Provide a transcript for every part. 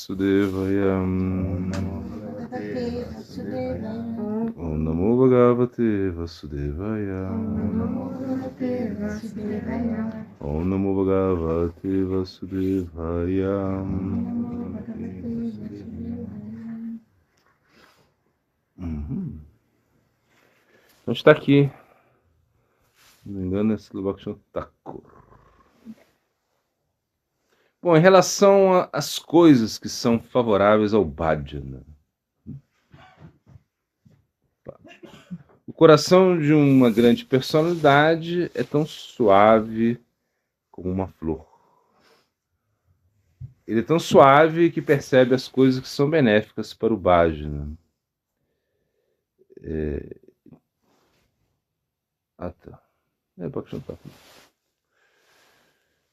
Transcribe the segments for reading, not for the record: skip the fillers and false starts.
Vasudevaya. Bhagavate Vasudevaya. Om Namo Bhagavate Vasudevaya. Om Namo Bhagavate Vasudevaya. Então está aqui, se não me engano, esse Bhaktivinoda Thakur. Bom, em relação às coisas que são favoráveis ao bhajana, o coração de uma grande personalidade é tão suave como uma flor. Ele é tão suave que percebe as coisas que são benéficas para o bhajana.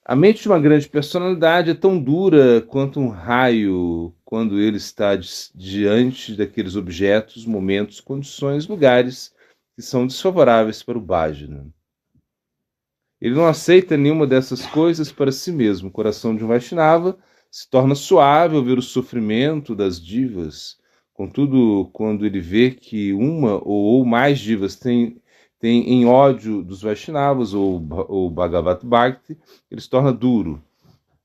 A mente de uma grande personalidade é tão dura quanto um raio quando ele está diante daqueles objetos, momentos, condições, lugares que são desfavoráveis para o bhajana. Ele não aceita nenhuma dessas coisas para si mesmo. O coração de um Vaishnava se torna suave ao ver o sofrimento das divas. Contudo, quando ele vê que uma ou mais divas têm em ódio dos Vaishnavas ou Bhagavat Bhakti, ele se torna duro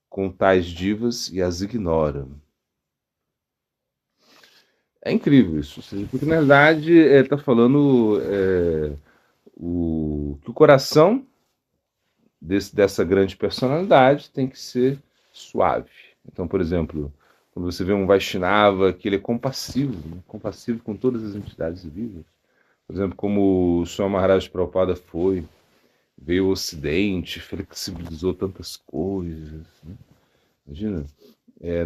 com tais divas e as ignora. É incrível isso, porque na verdade ele está falando que o coração dessa grande personalidade tem que ser suave. Então, por exemplo, quando você vê um Vaishnava que ele é compassivo, né? Compassivo com todas as entidades vivas. Por exemplo, como o Swami Maharaj Prabhupada veio ao Ocidente, flexibilizou tantas coisas. Né? Imagina,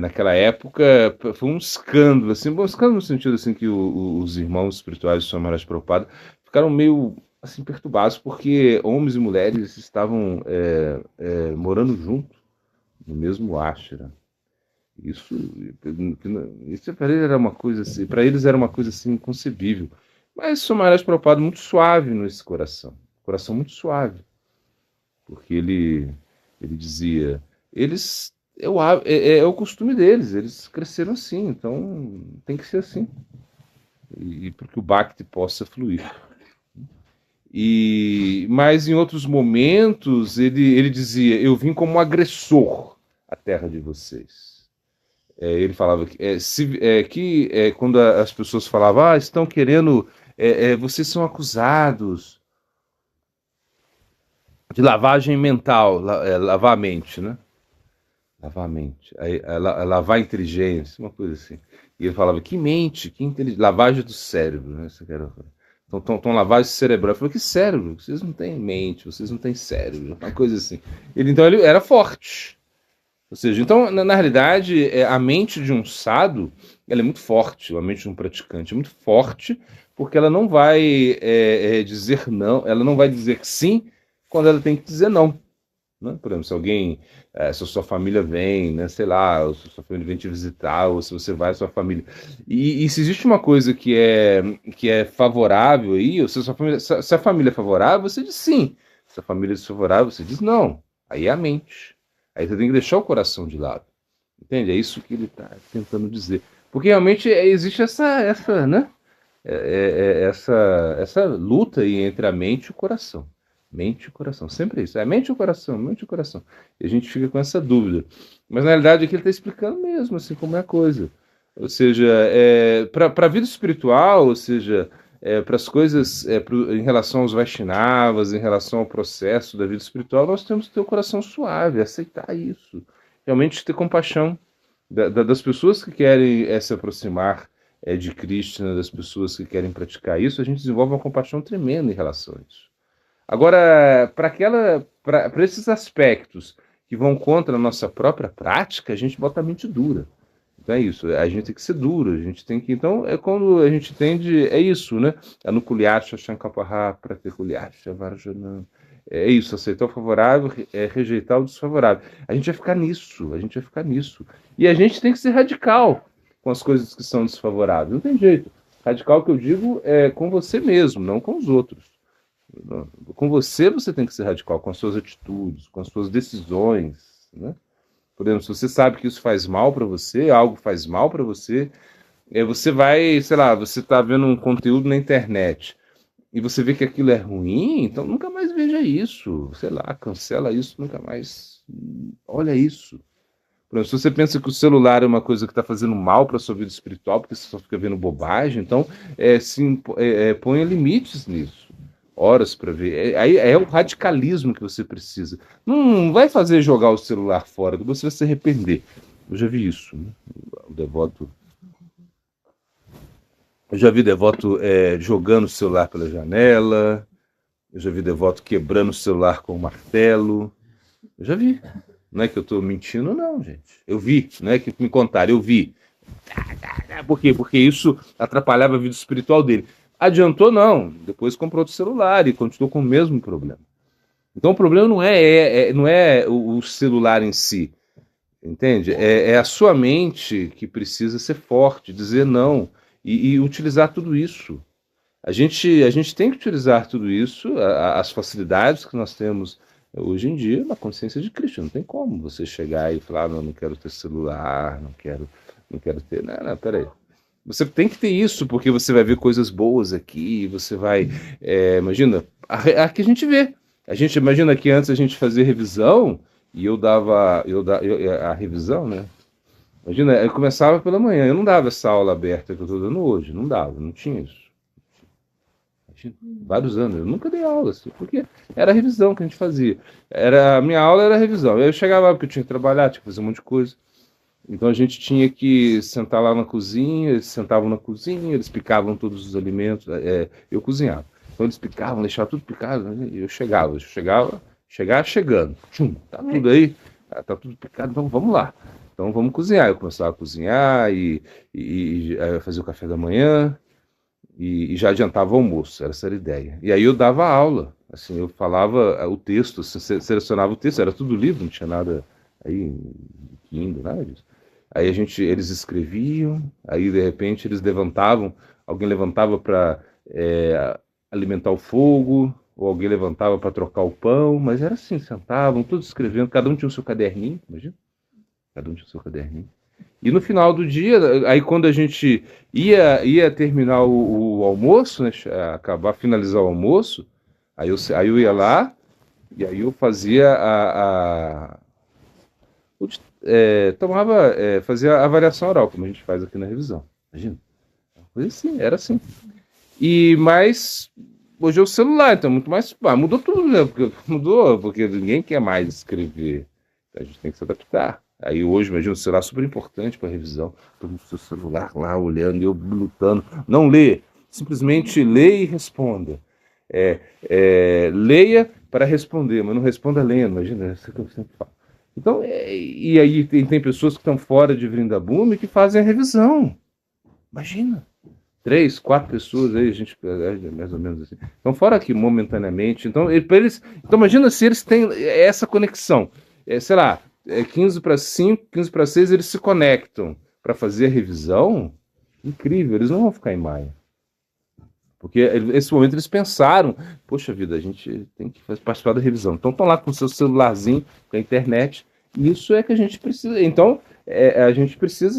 naquela época foi um escândalo, assim, bom, escândalo no sentido assim, que os irmãos espirituais do Swami Maharaj Prabhupada ficaram meio assim, perturbados, porque homens e mulheres estavam morando juntos no mesmo ashram. Isso para eles era uma coisa assim, inconcebível. Mas o Maharaj Prabhupada muito suave nesse coração muito suave, porque ele dizia, é o costume deles, eles cresceram assim, então tem que ser assim, e para que o Bhakti possa fluir. Mas em outros momentos ele dizia, eu vim como agressor à terra de vocês. Ele falava que quando as pessoas falavam, estão querendo, vocês são acusados de lavagem mental, lavar a mente, né? Lavar a mente, lavar a inteligência, uma coisa assim. E ele falava, que mente, que inteligência, lavagem do cérebro, né? Então lavagem cerebral. Eu falei, que cérebro? Vocês não têm mente, vocês não têm cérebro, uma coisa assim. Então ele era forte. Ou seja, então, na realidade, a mente de um sadhu, ela é muito forte, a mente de um praticante é muito forte, porque ela não vai dizer não, ela não vai dizer sim quando ela tem que dizer não. Né? Por exemplo, se alguém, se a sua família vem, né, sei lá, ou se a sua família vem te visitar, ou se você vai à sua família. E se existe uma coisa que é favorável aí, ou se a família é favorável, você diz sim. Se a família é desfavorável, você diz não. Aí é a mente. Aí você tem que deixar o coração de lado. Entende? É isso que ele está tentando dizer. Porque realmente existe essa, né? Essa luta aí entre a mente e o coração. Mente e coração. Sempre é isso. É mente e coração, mente e coração. E a gente fica com essa dúvida. Mas na realidade aqui ele está explicando mesmo assim como é a coisa. Ou seja, para a vida espiritual, ou seja, para as coisas em relação aos Vaishnavas, em relação ao processo da vida espiritual, nós temos que ter o coração suave, aceitar isso. Realmente ter compaixão das pessoas que querem se aproximar de Krishna, das pessoas que querem praticar isso, a gente desenvolve uma compaixão tremenda em relação a isso. Agora, para esses aspectos que vão contra a nossa própria prática, a gente bota a mente dura. Então é isso, a gente tem que ser duro, a gente tem que... Então, quando a gente tende... É isso, né? Anukulyasha Shankapaha Pratikulyasha Varjanam. É isso, aceitar o favorável, rejeitar o desfavorável. A gente vai ficar nisso, E a gente tem que ser radical com as coisas que são desfavoráveis. Não tem jeito. Radical que eu digo é com você mesmo, não com os outros. Com você tem que ser radical, com as suas atitudes, com as suas decisões, né? Por exemplo, se você sabe que isso faz mal para você, algo faz mal para você, você vai, sei lá, você está vendo um conteúdo na internet e você vê que aquilo é ruim, então nunca mais veja isso. Sei lá, cancela isso, nunca mais. Olha isso. Por exemplo, se você pensa que o celular é uma coisa que está fazendo mal para a sua vida espiritual, porque você só fica vendo bobagem, então ponha limites nisso. Horas para ver. Aí é o radicalismo que você precisa. Não vai fazer jogar o celular fora, que você vai se arrepender. Eu já vi isso, né? O devoto. Eu já vi devoto jogando o celular pela janela. Eu já vi devoto quebrando o celular com um martelo. Eu já vi. Não é que eu estou mentindo, não, gente. Eu vi. Não é que me contaram, eu vi. Por quê? Porque isso atrapalhava a vida espiritual dele. Adiantou, não. Depois comprou outro celular e continuou com o mesmo problema. Então o problema não é o celular em si. Entende? É a sua mente que precisa ser forte, dizer não e utilizar tudo isso. A gente tem que utilizar tudo isso, as facilidades que nós temos hoje em dia, na consciência de Cristo. Não tem como você chegar e falar, não quero ter celular, não quero ter. Não, peraí. Você tem que ter isso, porque você vai ver coisas boas aqui, você vai. Imagina, aqui a gente vê. A gente imagina que antes a gente fazia revisão e eu dava a revisão, né? Imagina, eu começava pela manhã, eu não dava essa aula aberta que eu estou dando hoje, não dava, não tinha isso. Vários anos, eu nunca dei aula, assim, porque era a revisão que a gente fazia. A minha aula era a revisão. Eu chegava lá porque eu tinha que trabalhar, tinha que fazer um monte de coisa. Então a gente tinha que sentar lá na cozinha, eles sentavam na cozinha, eles picavam todos os alimentos, eu cozinhava. Então eles picavam, deixavam tudo picado, né? E eu chegava chegando. Tá tudo aí, tá tudo picado, então vamos lá. Então vamos cozinhar. Eu começava a cozinhar e fazer o café da manhã e já adiantava o almoço, essa era a ideia. E aí eu dava aula, assim, eu falava o texto, selecionava o texto, era tudo livro, não tinha nada aí, Kindle, nada disso. Aí eles escreviam, aí de repente eles levantavam, alguém levantava para alimentar o fogo, ou alguém levantava para trocar o pão, mas era assim, sentavam, todos escrevendo, cada um tinha o seu caderninho, imagina? Cada um tinha o seu caderninho. E no final do dia, aí quando a gente ia terminar o almoço, né, finalizar o almoço, aí eu ia lá, e aí eu fazia fazia a avaliação oral, como a gente faz aqui na revisão. Imagina. Foi assim, era assim. Mas hoje é o celular, então muito mais. Mudou tudo, né? Porque ninguém quer mais escrever. Então a gente tem que se adaptar. Aí hoje, imagina, o celular é super importante para revisão. Todo mundo com o seu celular lá olhando e eu lutando. Não lê, simplesmente lê e responda. Leia para responder, mas não responda lendo, imagina, isso que eu sempre falo. Então, e aí tem pessoas que estão fora de Vrindavan que fazem a revisão. Imagina. 3, 4 pessoas aí, a gente mais ou menos assim. Então, fora aqui, momentaneamente. Então, imagina se eles têm essa conexão. Sei lá, 15 para 5, 15 para 6, eles se conectam para fazer a revisão. Incrível, eles não vão ficar em maia. Porque nesse momento eles pensaram, poxa vida, a gente tem que participar da revisão. Então estão lá com o seu celularzinho, com a internet, e isso é que a gente precisa. Então, a gente precisa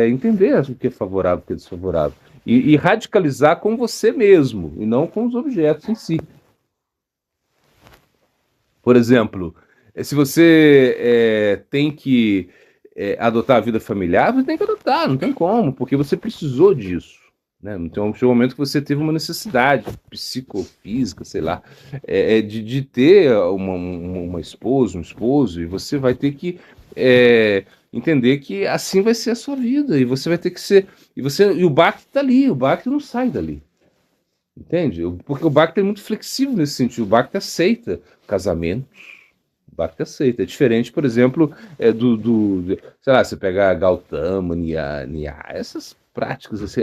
entender o que é favorável, o que é desfavorável. E radicalizar com você mesmo, e não com os objetos em si. Por exemplo, se você tem que adotar a vida familiar, você tem que adotar, não tem como, porque você precisou disso. Né? Então, chegou um momento que você teve uma necessidade psicofísica, sei lá, de ter uma esposa, um esposo, e você vai ter que entender que assim vai ser a sua vida, e você vai ter que ser. E o Bhakti está ali, o Bhakti não sai dali. Entende? Porque o Bhakti é muito flexível nesse sentido, o Bhakti aceita casamentos. O Bhakti aceita. É diferente, por exemplo, sei lá, você pegar Gautama, Nya, essas práticas, assim,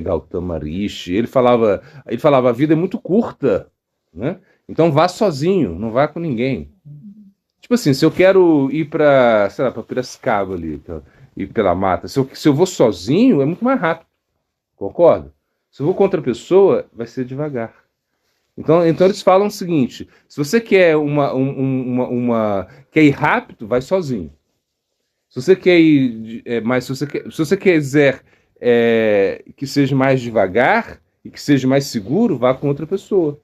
Gautama Rishi, ele falava, a vida é muito curta, né? Então vá sozinho, não vá com ninguém. Tipo assim, se eu quero ir para, sei lá, para Piracicaba ali, ir pela mata, se eu vou sozinho, é muito mais rápido, concorda? Se eu vou com outra pessoa, vai ser devagar. Então eles falam o seguinte: se você quer quer ir rápido, vai sozinho. Se você quer ir, mas se você quiser que seja mais devagar e que seja mais seguro, vá com outra pessoa.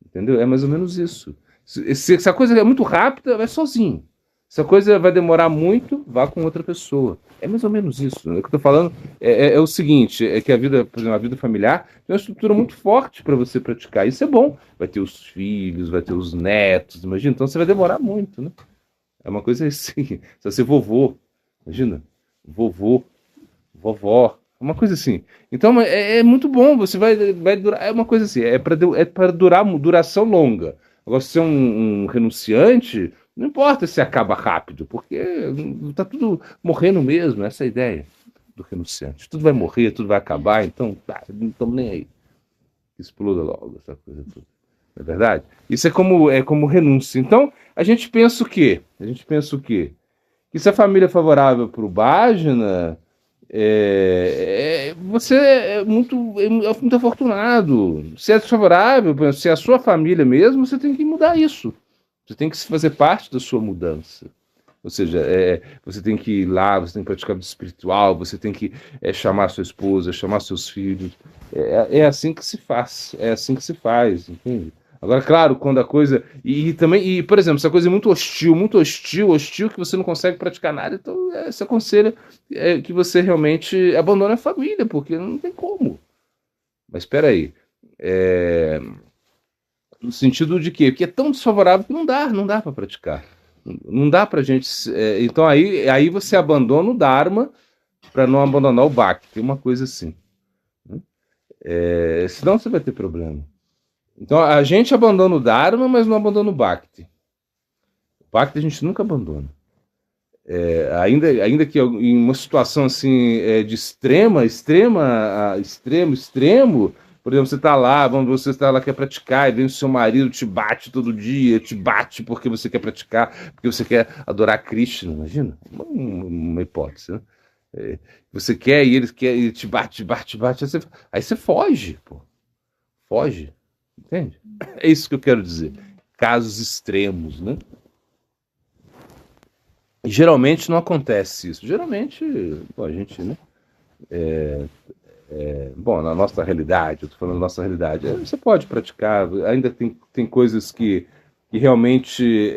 Entendeu? É mais ou menos isso. Se a coisa é muito rápida, vai sozinho. Se a coisa vai demorar muito, vá com outra pessoa. É mais ou menos isso. O que eu estou falando é o seguinte: é que a vida, por exemplo, a vida familiar tem uma estrutura muito forte para você praticar. Isso é bom. Vai ter os filhos, vai ter os netos, imagina. Então você vai demorar muito, né? É uma coisa assim. Você vai ser vovô, imagina. Vovô, vovó, uma coisa assim. Então é muito bom. Você vai durar. É uma coisa assim. É para durar duração longa. Agora, se você é um renunciante, não importa se acaba rápido, porque tá tudo morrendo mesmo, essa é a ideia do renunciante. Tudo vai morrer, tudo vai acabar, então não estamos nem aí. Exploda logo essa coisa toda. Não é verdade? Isso é como renúncia. Então, a gente pensa o quê? Que se a família é favorável para o Bhajana, você é muito afortunado. Se é desfavorável, por exemplo, se é a sua família mesmo, você tem que mudar isso. Você tem que fazer parte da sua mudança. Ou seja, você tem que ir lá, você tem que praticar vida espiritual, você tem que chamar sua esposa, chamar seus filhos. É assim que se faz, é assim que se faz, entende? Agora, claro, quando a coisa. Também, por exemplo, se a coisa é muito hostil, que você não consegue praticar nada, então se aconselha que você realmente abandone a família, porque não tem como. Mas espera aí. No sentido de quê? Porque é tão desfavorável que não dá para praticar. Não dá pra gente. Então aí você abandona o Dharma para não abandonar o Bhakti, uma coisa assim. Né? Senão você vai ter problema. Então a gente abandona o Dharma, mas não abandona o Bhakti. O Bhakti a gente nunca abandona. Ainda que em uma situação assim de extremo, por exemplo, você está lá, quer praticar, e vem o seu marido, te bate todo dia, te bate porque você quer praticar, porque você quer adorar Krishna, imagina? Uma hipótese, né? Você quer e ele quer, e te bate, aí você foge, pô. Foge, entende? É isso que eu quero dizer. Casos extremos, né? E geralmente não acontece isso. Geralmente, a gente, né? Na nossa realidade, eu estou falando da nossa realidade, você pode praticar, ainda tem coisas que realmente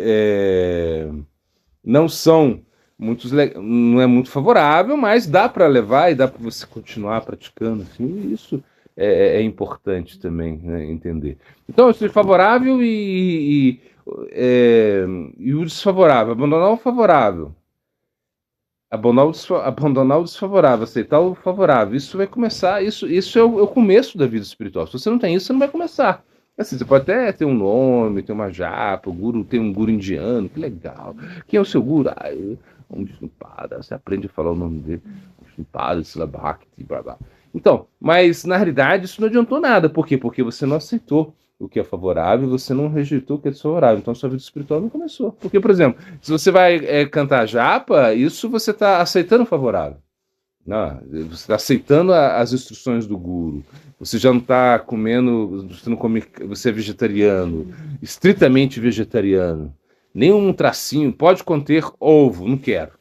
não são não é muito favorável, mas dá para levar e dá para você continuar praticando, assim, e isso é importante também, né, entender. Então, eu sou favorável e o desfavorável, abandonar o favorável. Abandonar o desfavorável, aceitar o favorável. Isso vai começar. Isso é o começo da vida espiritual. Se você não tem isso, você não vai começar. Assim, você pode até ter um nome, ter uma japa, o guru tem um guru indiano, que legal. Quem é o seu guru? Um Vishnupada. Você aprende a falar o nome dele. Vishnupada, Silabhakti, blá blá. Então, mas na realidade isso não adiantou nada. Por quê? Porque você não aceitou o que é favorável, você não rejeitou o que é desfavorável. Então, sua vida espiritual não começou. Porque, por exemplo, se você vai cantar japa, isso você está aceitando o favorável. Não, você está aceitando as instruções do guru. Você já não está comendo, você não come, você é vegetariano, estritamente vegetariano. Nenhum tracinho pode conter ovo, não quero.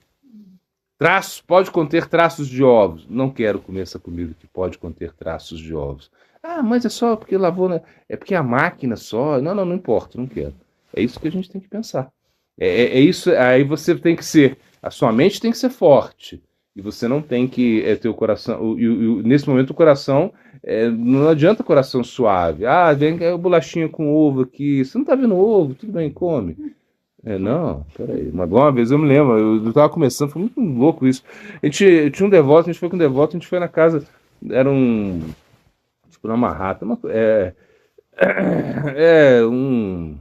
Pode conter traços de ovos. Não quero comer essa comida que pode conter traços de ovos. Mas é só porque lavou, né? É porque a máquina só. Não importa, não quero. É isso que a gente tem que pensar. É isso. Aí você tem que ser. A sua mente tem que ser forte. E você não tem que ter o coração. Nesse momento, o coração. Não adianta coração suave. Vem bolachinha com ovo aqui. Você não tá vendo ovo? Tudo bem, come. Não, peraí. Uma vez eu me lembro, eu tava começando, foi muito louco isso. A gente tinha um devoto, a gente foi com um devoto, a gente foi na casa, era tipo, uma rata, um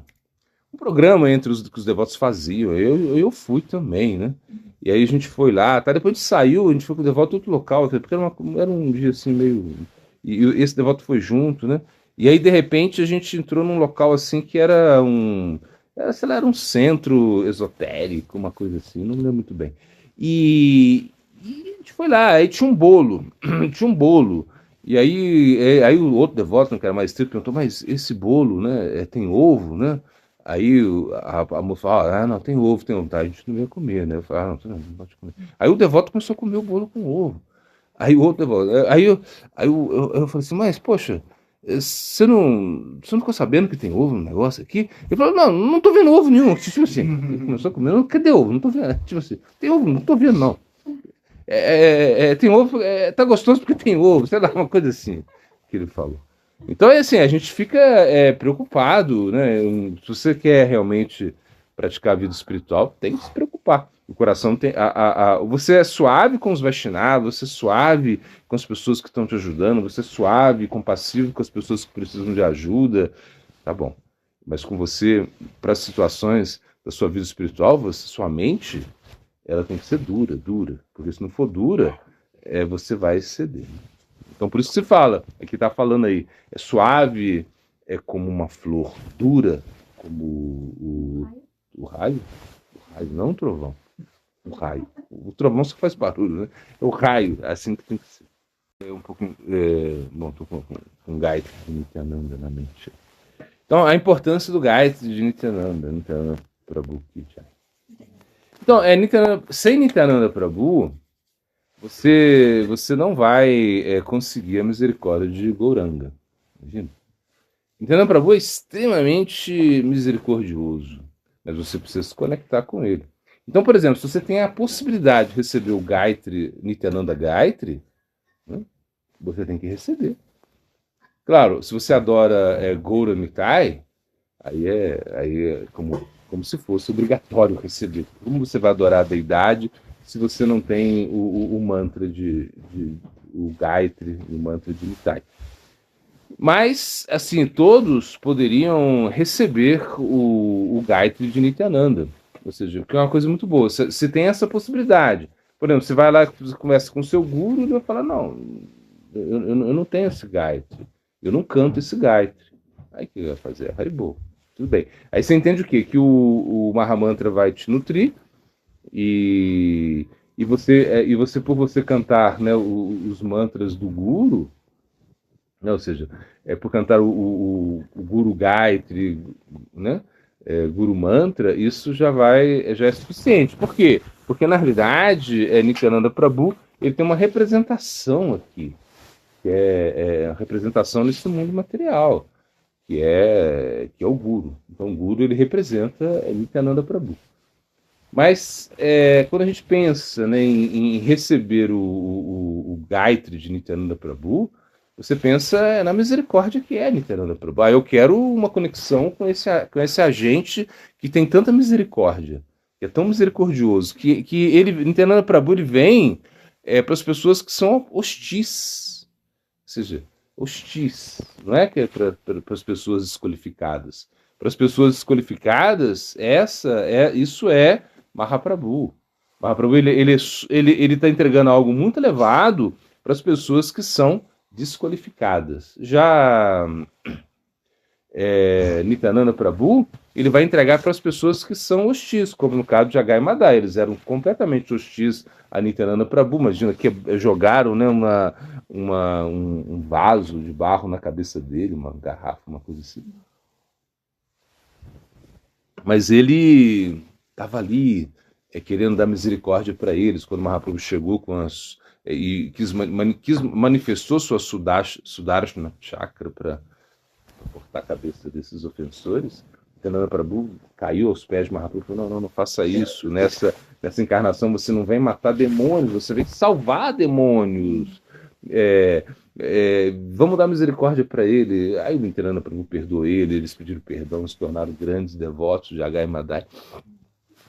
programa entre que os devotos faziam. Eu fui também, né? E aí a gente foi lá, depois a gente saiu, a gente foi com o devoto em outro local, porque era um dia assim meio. E esse devoto foi junto, né? E aí, de repente, a gente entrou num local assim que era sei lá, era um centro esotérico, uma coisa assim, não me lembro muito bem. E a gente foi lá, aí tinha um bolo, E aí o outro devoto, que era mais estrito, perguntou, mas esse bolo, né, tem ovo, né? Aí a moça falou, não, tem ovo, tem ovo. Tá, a gente não ia comer, né? Eu falei, não pode comer. Aí o devoto começou a comer o bolo com ovo. Aí o outro devoto, aí eu falei assim, mas, poxa, você não ficou sabendo que tem ovo no negócio aqui? Ele falou, não tô vendo ovo nenhum. Tipo assim, ele começou a comer, cadê ovo? Não tô vendo. Tipo assim, tem ovo? Não tô vendo, não. Tem ovo, tá gostoso porque tem ovo, sei lá, uma coisa assim que ele falou. Então é assim, a gente fica preocupado, né? Se você quer realmente praticar a vida espiritual, tem que se preocupar. O coração tem. Você é suave com os Vaishnavas, você é suave com as pessoas que estão te ajudando, você é suave, compassivo com as pessoas que precisam de ajuda, tá bom. Mas com você, para as situações da sua vida espiritual, sua mente ela tem que ser dura, dura. Porque se não for dura, você vai ceder. Então por isso que se fala, aqui está falando aí, é suave, é como uma flor, dura como o raio. O raio, não o trovão. O raio. O trovão só faz barulho, né? É o raio, é assim que tem que ser. Um pouco. Bom, estou com Gayatri de Nityananda na mente. Então, a importância do Gayatri de Nityananda Prabhu Kijai. Então, sem Nityananda Prabhu, você não vai conseguir a misericórdia de Gauranga. Imagina. Nityananda Prabhu é extremamente misericordioso, mas você precisa se conectar com ele. Então, por exemplo, se você tem a possibilidade de receber o Gayatri, Nityananda Gayatri, né, você tem que receber. Claro, se você adora Gaura Nitai, aí é como se fosse obrigatório receber. Como você vai adorar a deidade se você não tem o mantra o Gayatri, o mantra de Nitai? Mas, assim, todos poderiam receber o Gayatri de Nityananda. Ou seja, que é uma coisa muito boa. Você tem essa possibilidade. Por exemplo, você vai lá, você conversa com o seu guru, e ele vai falar, não, eu não tenho esse Gayatri. Eu não canto esse Gayatri. Aí o que vai fazer? Haribo. Tudo bem. Aí você entende o quê? Que o Mahamantra vai te nutrir e você por você cantar, né, os mantras do Guru, né, ou seja, por cantar o Guru Gayatri, né, Guru Mantra, isso já é suficiente. Por quê? Porque na realidade, Nityananda Prabhu ele tem uma representação aqui, que é a representação nesse mundo material, que é o Guru. Então o Guru ele representa Nityananda Prabhu. Mas quando a gente pensa, né, em receber o Gayatri de Nityananda Prabhu, você pensa na misericórdia que é Nityananda Prabhu. Eu quero uma conexão com esse agente que tem tanta misericórdia, que é tão misericordioso, que Nityananda Prabhu ele vem para as pessoas que são hostis. Ou seja, hostis. Não é que é para as pessoas desqualificadas. Para as pessoas desqualificadas, isso é Mahaprabhu. Mahaprabhu ele está entregando algo muito elevado para as pessoas que são desqualificadas. Já Nityananda Prabhu, ele vai entregar para as pessoas que são hostis, como no caso de Agai Madai. Eles eram completamente hostis a Nityananda Prabhu. Imagina que jogaram, né, um vaso de barro na cabeça dele, uma garrafa, uma coisa assim. Mas ele estava ali querendo dar misericórdia para eles. Quando Mahaprabhu chegou e manifestou sua Sudarshana Chakra para cortar a cabeça desses ofensores, Nityananda Prabhu caiu aos pés de Mahaprabhu e falou, não faça isso. Nessa encarnação você não vem matar demônios, você vem salvar demônios. Vamos dar misericórdia para ele. Aí o Nityananda Prabhu perdoou ele, eles pediram perdão, se tornaram grandes devotos de Agai Madai.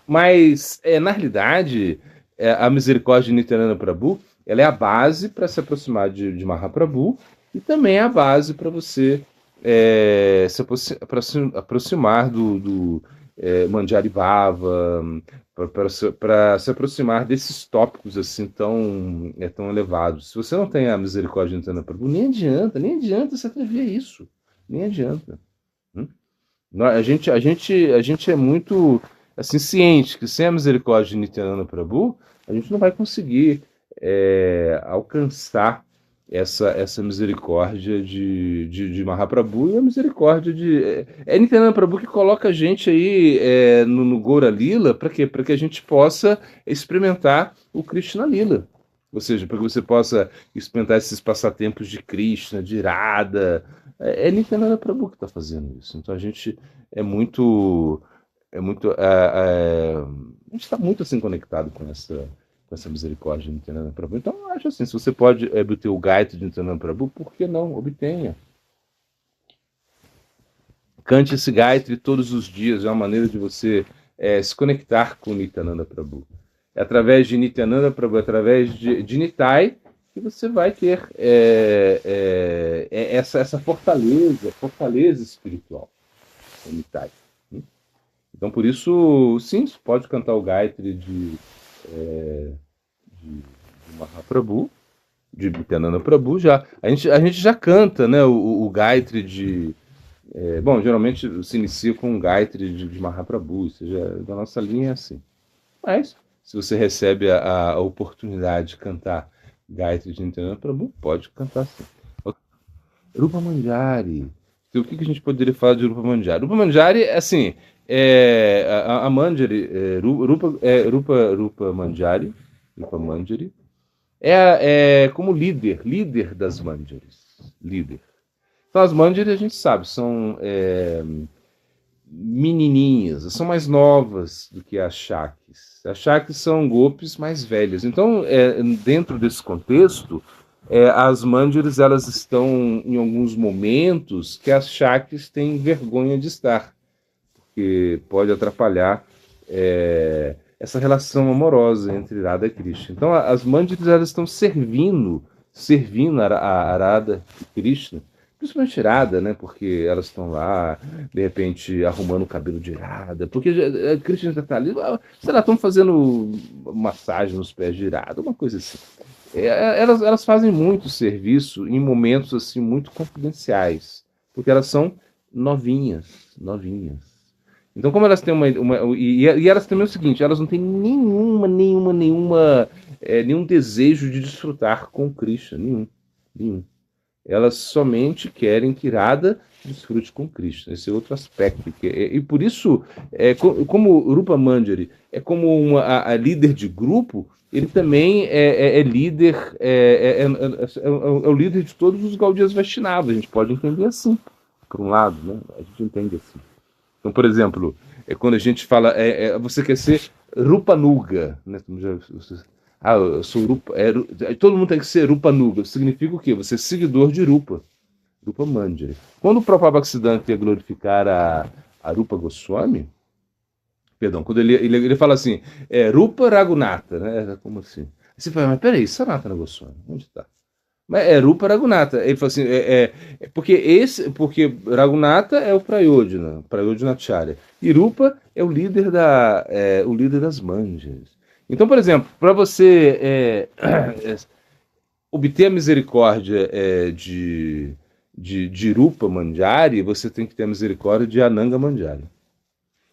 Mas, na realidade, a misericórdia de Nityananda Prabhu ela é a base para se aproximar de Mahaprabhu e também é a base para você se aproximar do Manjari Bhava, para se aproximar desses tópicos assim tão elevados. Se você não tem a misericórdia de Nityananda Prabhu, nem adianta se atrever a isso. Nem adianta. A gente é muito assim, ciente que sem a misericórdia de Nityananda Prabhu, a gente não vai conseguir alcançar essa misericórdia de Mahaprabhu e a misericórdia de... É Nityananda Prabhu que coloca a gente aí no Gaura Lila, para quê? Para que a gente possa experimentar o Krishna Lila. Ou seja, para que você possa experimentar esses passatempos de Krishna, de Radha. É Nityananda Prabhu que está fazendo isso. Então a gente é muito... a gente está muito assim conectado com essa misericórdia de Nityananda Prabhu. Então, eu acho assim, se você pode obter o Gayatri de Nityananda Prabhu, por que não? Obtenha. Cante esse Gayatri todos os dias, é uma maneira de você se conectar com Nityananda Prabhu. É através de Nityananda Prabhu, através de Nitai, que você vai ter essa fortaleza espiritual, o Nitai. Então, por isso, sim, você pode cantar o Gayatri de Mahaprabhu, de Nityananda Prabhu, já. A gente já canta, né, o Gayatri de... bom, geralmente se inicia com um Gayatri de Mahaprabhu, ou seja, da nossa linha é assim. Mas, se você recebe a oportunidade de cantar Gayatri de Nityananda Prabhu, pode cantar assim. Rupa Manjari. Então, o que a gente poderia falar de Rupa Manjari? Rupa Manjari, assim, a Manjari, Rupa Manjari, é como líder das Manjaris. Líder. Então, as Manjaris, a gente sabe, são menininhas, são mais novas do que as Shakis. As Shakis são golpes mais velhas. Então, dentro desse contexto, as Manjaris, elas estão em alguns momentos que as Shakis têm vergonha de estar, porque pode atrapalhar essa relação amorosa entre Radha e Krishna. Então, as Manjaris, elas estão servindo a Radha e Krishna, principalmente Radha, né? Porque elas estão lá, de repente, arrumando o cabelo de Radha, porque a Krishna já está ali, sei lá, estão fazendo massagem nos pés de Radha, uma coisa assim. Elas fazem muito serviço em momentos assim muito confidenciais, porque elas são novinhas. Então, como elas têm e elas também é o seguinte, elas não têm nenhum desejo de desfrutar com Krishna, nenhum. Elas somente querem que Radha desfrute com Krishna. Esse é outro aspecto. E por isso, como Rupa Manjari é como a líder de grupo, ele também é líder, é o líder de todos os Gaudiyas Vaishnavas. A gente pode entender assim, por um lado, né? A gente entende assim. Então, por exemplo, quando a gente fala, você quer ser Rupanuga, né? Eu sou Rupa. Todo mundo tem que ser Rupanuga. Significa o quê? Você é seguidor de Rupa Manjari. Quando o Prabhupada Bhaktisiddhanta ia glorificar a Rupa Goswami, perdão, quando ele fala assim, Rupa Raghunatha, né? Como assim? Aí você fala, mas peraí, Sanatana Goswami, onde está? Mas é Rupa Raghunatha. Ele fala assim, porque Raghunatha é o Prayodhanacharya. E Rupa é o líder das Manjas. Então, por exemplo, para você obter a misericórdia de Rupa Manjari, você tem que ter a misericórdia de Ananga Manjari.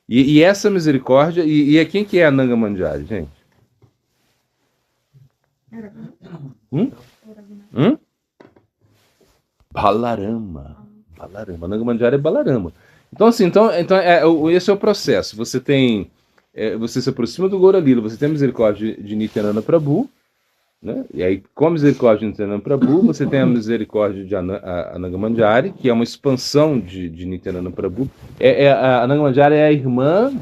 E essa misericórdia, e quem que é Ananga Manjari, gente? Balarama. Ananga Manjari é Balarama. Então, assim, esse é o processo. Você se aproxima do Gaura Lila, você tem a misericórdia de Nityananda Prabhu, né? E aí, com a misericórdia de Nityananda Prabhu, você tem a misericórdia de Ananga Manjari, que é uma expansão de Nityananda Prabhu. A Ananga Manjari é a irmã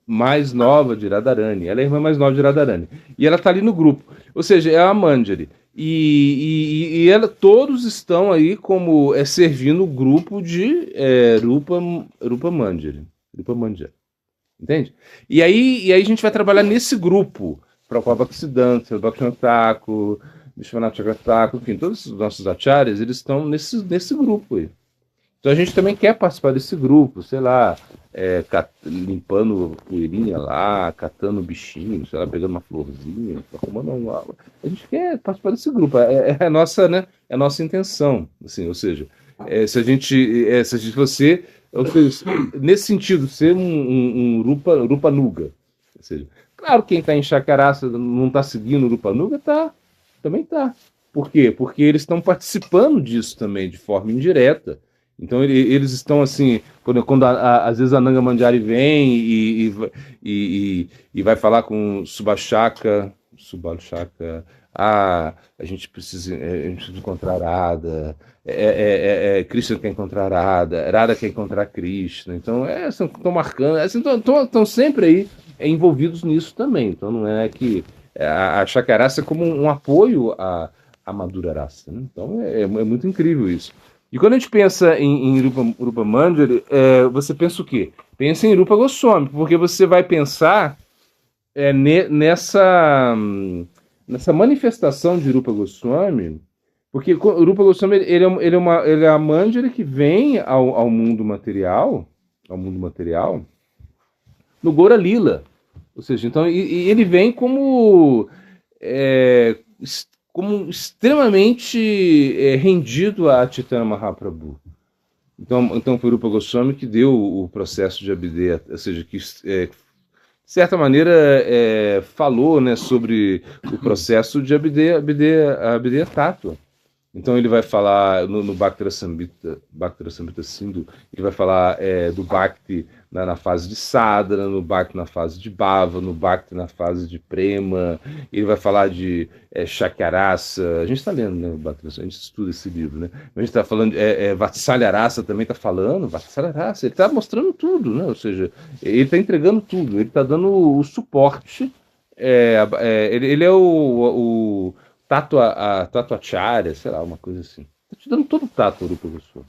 mais nova de Radharani. Ela é a irmã mais nova de Radharani. E ela está ali no grupo. Ou seja, é a Manjari. E todos estão aí como servindo o grupo de Rupa Manjari. Entende? E aí a gente vai trabalhar nesse grupo. Prabhupada Bhaktisiddhanta, Bhaktivinoda Thakur, Vishwanath Chakravarti, enfim, todos os nossos acharyas, eles estão nesse grupo aí. Então a gente também quer participar desse grupo, sei lá, limpando poeirinha lá, catando bichinho, sei lá, pegando uma florzinha, arrumando uma... A gente quer participar desse grupo, é a nossa, né, é a nossa intenção, assim, ou seja, você, nesse sentido, ser um Rupa Nuga, Ou seja, claro, quem está em Chakaraça não está seguindo o Rupanuga, também está. Por quê? Porque eles estão participando disso também, de forma indireta. Então eles estão assim, quando às vezes a Nanga Manjari vem e vai falar com Subhashaka, a gente precisa encontrar Radha, Krishna quer encontrar Radha, Radha quer encontrar Krishna, então estão marcando, estão sempre aí envolvidos nisso também, então não é que a Chakarasa é como um apoio à Madhura Rasa, né? Então é muito incrível isso. E quando a gente pensa em Rupa Manjari, você pensa o quê? Pensa em Rupa Goswami, porque você vai pensar nessa manifestação de Rupa Goswami, porque o Rupa Goswami ele é a Manjari que vem ao mundo material, no Gora Lila. Ou seja, então, e ele vem como extremamente rendido a Chaitanya Mahaprabhu. Então foi o Rupa Goswami que deu o processo de Abhideya, ou seja, que de certa maneira falou, né, sobre o processo de Abhideya Tattva. Então ele vai falar no Bhakti-rasambhita Sindhu, ele vai falar do Bhakti na fase de Sadhana, no Bhakti na fase de Bhava, no Bhakti na fase de Prema, ele vai falar de Shakyarasa, a gente está lendo, né, a gente estuda esse livro, né? A gente está falando, Vatsalyarasa também está falando, Vatsalyarasa, ele está mostrando tudo, né? Ou seja, ele está entregando tudo, ele está dando o suporte, ele é o Tatuacharya, sei lá, uma coisa assim. Está te dando todo o tato, Rupa Goswami.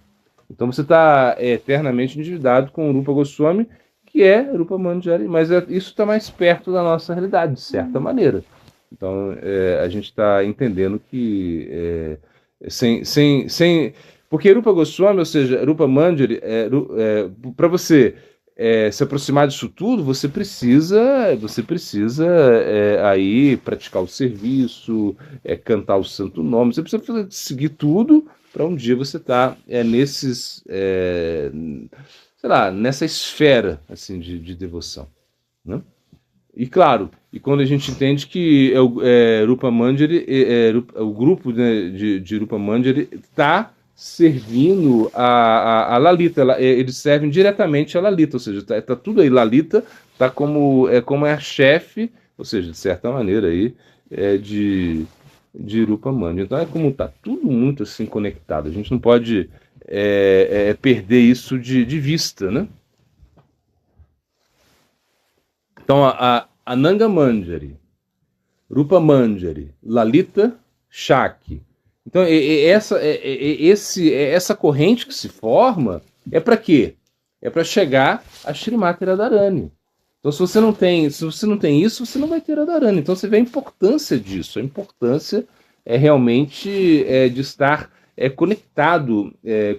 Então você está eternamente endividado com o Rupa Goswami, que é Rupa Manjari, mas isso está mais perto da nossa realidade, de certa maneira. Então a gente está entendendo que porque Rupa Goswami, ou seja, Rupa Manjari, para você se aproximar disso tudo, você precisa aí praticar o serviço, cantar o santo nome, você precisa seguir tudo para um dia você estar sei lá, nessa esfera assim de devoção, né? E claro, e quando a gente entende que Rupa Manjari, o grupo, né, de Rupa Manjari está servindo a Lalita, eles servem diretamente a Lalita, ou seja, tá tudo aí, Lalita está como a chefe, ou seja, de certa maneira aí, de Rupa Manjari. Então é como está tudo muito assim conectado, a gente não pode perder isso de vista, né? Então, a Nanga Manjari, Rupa Manjari, Lalita Shakti. Então, essa corrente que se forma é para quê? É para chegar a Srimati Radharani. Então, se você não tem isso, você não vai ter Radharani. Então, você vê a importância disso. A importância realmente de estar conectado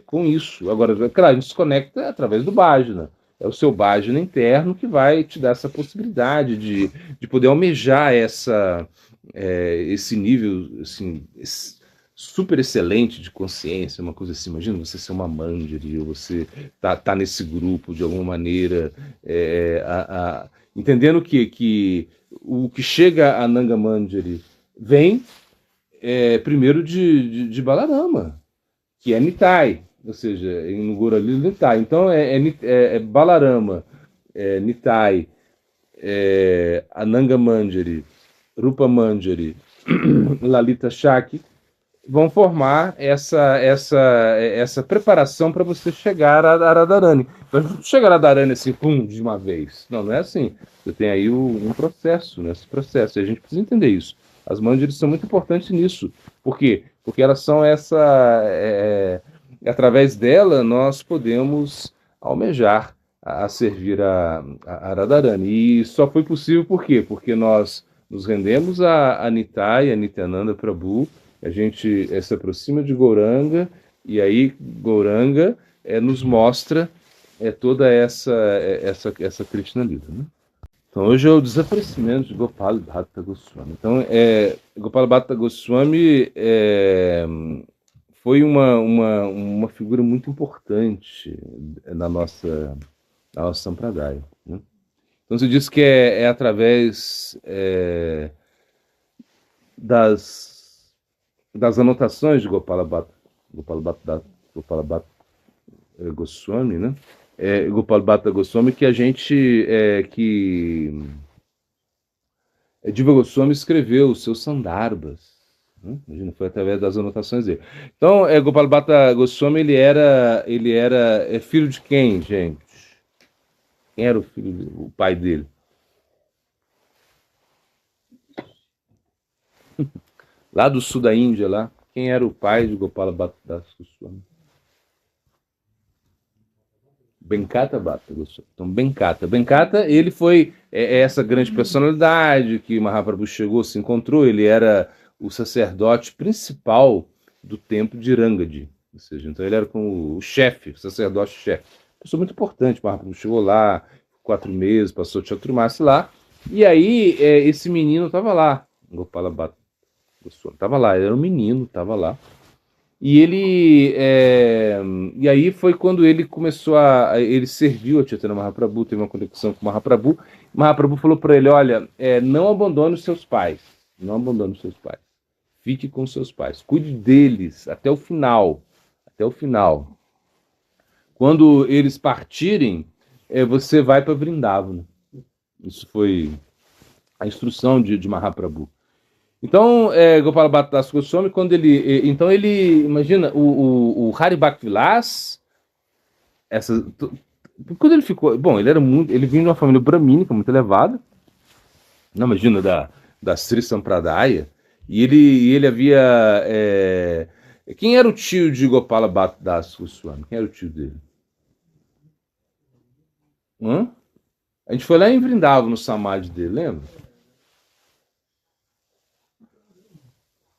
com isso. Agora, claro, a gente se conecta através do bhajana. É o seu bhajana interno que vai te dar essa possibilidade de poder almejar esse nível assim, super excelente de consciência, uma coisa assim. Imagina você ser uma Manjari, ou você tá nesse grupo de alguma maneira, entendendo que o que chega a Nanga Manjari vem primeiro de Balarama, que é Nitai. Ou seja, no Goralila Nitai. Então Balarama, Nitai, Ananga Manjari, Rupa Manjari, Lalita Shakti vão formar essa preparação para você chegar a Radharani. Então, não chegar a Radharani assim, pum, de uma vez. Não é assim. Você tem aí um processo, nesse processo. E a gente precisa entender isso. As Manjaris são muito importantes nisso. Por quê? Porque elas são através dela, nós podemos almejar a servir a Radharani. E só foi possível por quê? Porque nós nos rendemos a Nitai, a Nityananda Prabhu, a gente se aproxima de Gauranga, e aí Gauranga nos mostra toda essa Krishna Lila, né? Então hoje é o desaparecimento de Gopal Bhatta Goswami. Então Gopal Bhatta Goswami foi uma figura muito importante na nossa Sampradaya, né? Então você diz que é através das anotações de Gopala Bhatta Goswami, né? Gopala Bhatta Goswami que a gente Diva Goswami escreveu os seus Sandarbhas. Né? Imagina, foi através das anotações dele. Então, Gopala Bhatta Goswami, ele era filho de quem, gente? Quem era o pai dele? Lá do sul da Índia, lá. Quem era o pai de Gopala Bhatta Goswami? Benkata Bhatta Goswami. Então, Benkata, ele foi essa grande personalidade que Mahaprabhu chegou, se encontrou. Ele era o sacerdote principal do templo de Rangadi. Ou seja, então ele era como o chefe, o sacerdote-chefe. Pessoa muito importante. Mahaprabhu chegou lá, 4 meses, passou Chaturmasi lá. E aí, esse menino estava lá, Gopala Bhatta Goswami. Estava lá, ele era um menino, estava lá. E ele. E aí foi quando ele começou ele serviu a Chaitanya Mahaprabhu, teve uma conexão com Mahaprabhu. Mahaprabhu falou para ele: olha, não abandone os seus pais. Não abandone os seus pais. Fique com os seus pais. Cuide deles até o final. Até o final. Quando eles partirem, você vai para Vrindavana. Isso foi a instrução de Mahaprabhu. Então, Gopala Bhatta Goswami, quando ele imagina, o Hari Bhakti-Vilas, quando ele ficou, bom, ele vinha de uma família bramínica muito elevada, não, imagina, da Sri Sampradaya, e ele havia, quem era o tio de Gopala Bhatta Goswami? Quem era o tio dele? A gente foi lá em Vrindavan, no Samadhi dele, lembra?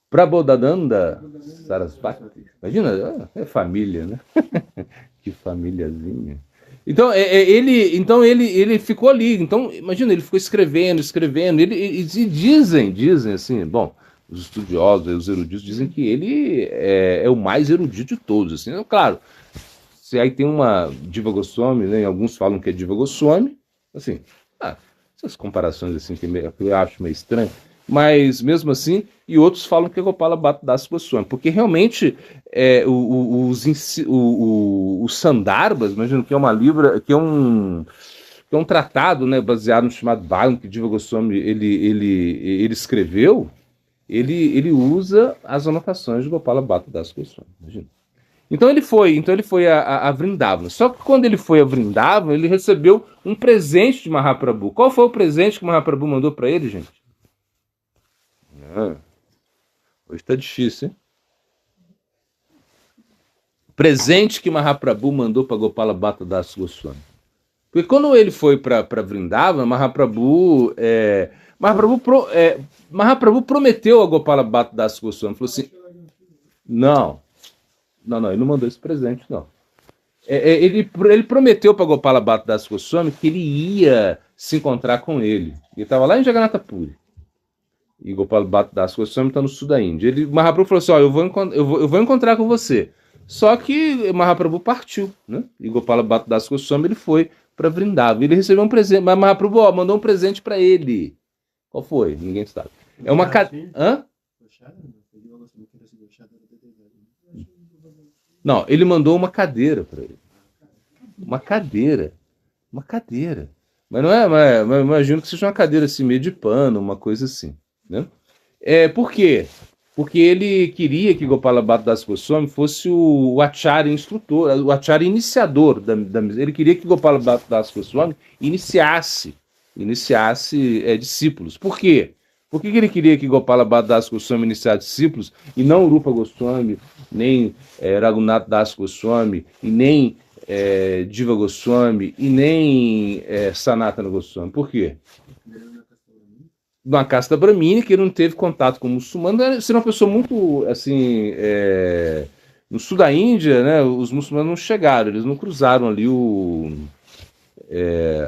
Prabodhananda Sarasvati. Imagina, é família, né? Que famíliazinha. Então, ele ficou ali. Então, imagina, ele ficou escrevendo. E dizem assim, bom, os estudiosos, os eruditos, dizem que ele é o mais erudito de todos. Assim. Então, claro, se aí tem uma Diva Goswami, né? Alguns falam que é Diva Goswami, assim, essas comparações assim que eu acho meio estranho. Mas mesmo assim, e outros falam que é Gopala Bhatta Goswami, porque realmente os Sandarbhas, imagino que é uma livra, que é um tratado, né, baseado no chamado Bhagavatam, que Diva Goswami ele escreveu, ele usa as anotações de Gopala Bhatta Goswami, imagina. Então ele foi a Vrindavan. Só que quando ele foi a Vrindavan, ele recebeu um presente de Mahaprabhu. Qual foi o presente que Mahaprabhu mandou para ele, gente? Hoje está difícil, hein? Presente que Mahaprabhu mandou para Gopala Bhatta Goswami. Porque quando ele foi para Vrindavan, Mahaprabhu prometeu a Gopala Bhatta Goswami. Falou assim: não, ele não mandou esse presente, não. Ele prometeu para Gopala Bhatta Goswami que ele ia se encontrar com ele. Ele estava lá em Jagannatha Puri. E Gopala Bhatta Goswami está no sul da Índia. Mahaprabhu falou assim: eu vou encontrar com você. Só que Mahaprabhu partiu, né? E Gopala Bhatta Goswami ele foi para Vrindavan. Ele recebeu um presente, mas Mahaprabhu mandou um presente para ele. Qual foi? Ninguém sabe. É uma cadeira. Hã? Não, ele mandou uma cadeira para ele. Uma cadeira. Mas não mas imagino que seja uma cadeira assim, meio de pano, uma coisa assim. Né? Por quê? Porque ele queria que Gopala Bhatta Goswami fosse o acharya instrutor, o acharya iniciador. Ele queria que Gopala Bhatta Goswami iniciasse discípulos. Por quê? Por que ele queria que Gopala Bhatta Goswami iniciasse discípulos e não Rupa Goswami, nem Raghunath Das Goswami, e nem Diva Goswami, e nem Sanatana Goswami? Por quê? Uma casta bramínica, ele não teve contato com o muçulmano, seria uma pessoa muito, assim, no sul da Índia, né, os muçulmanos não chegaram, eles não cruzaram ali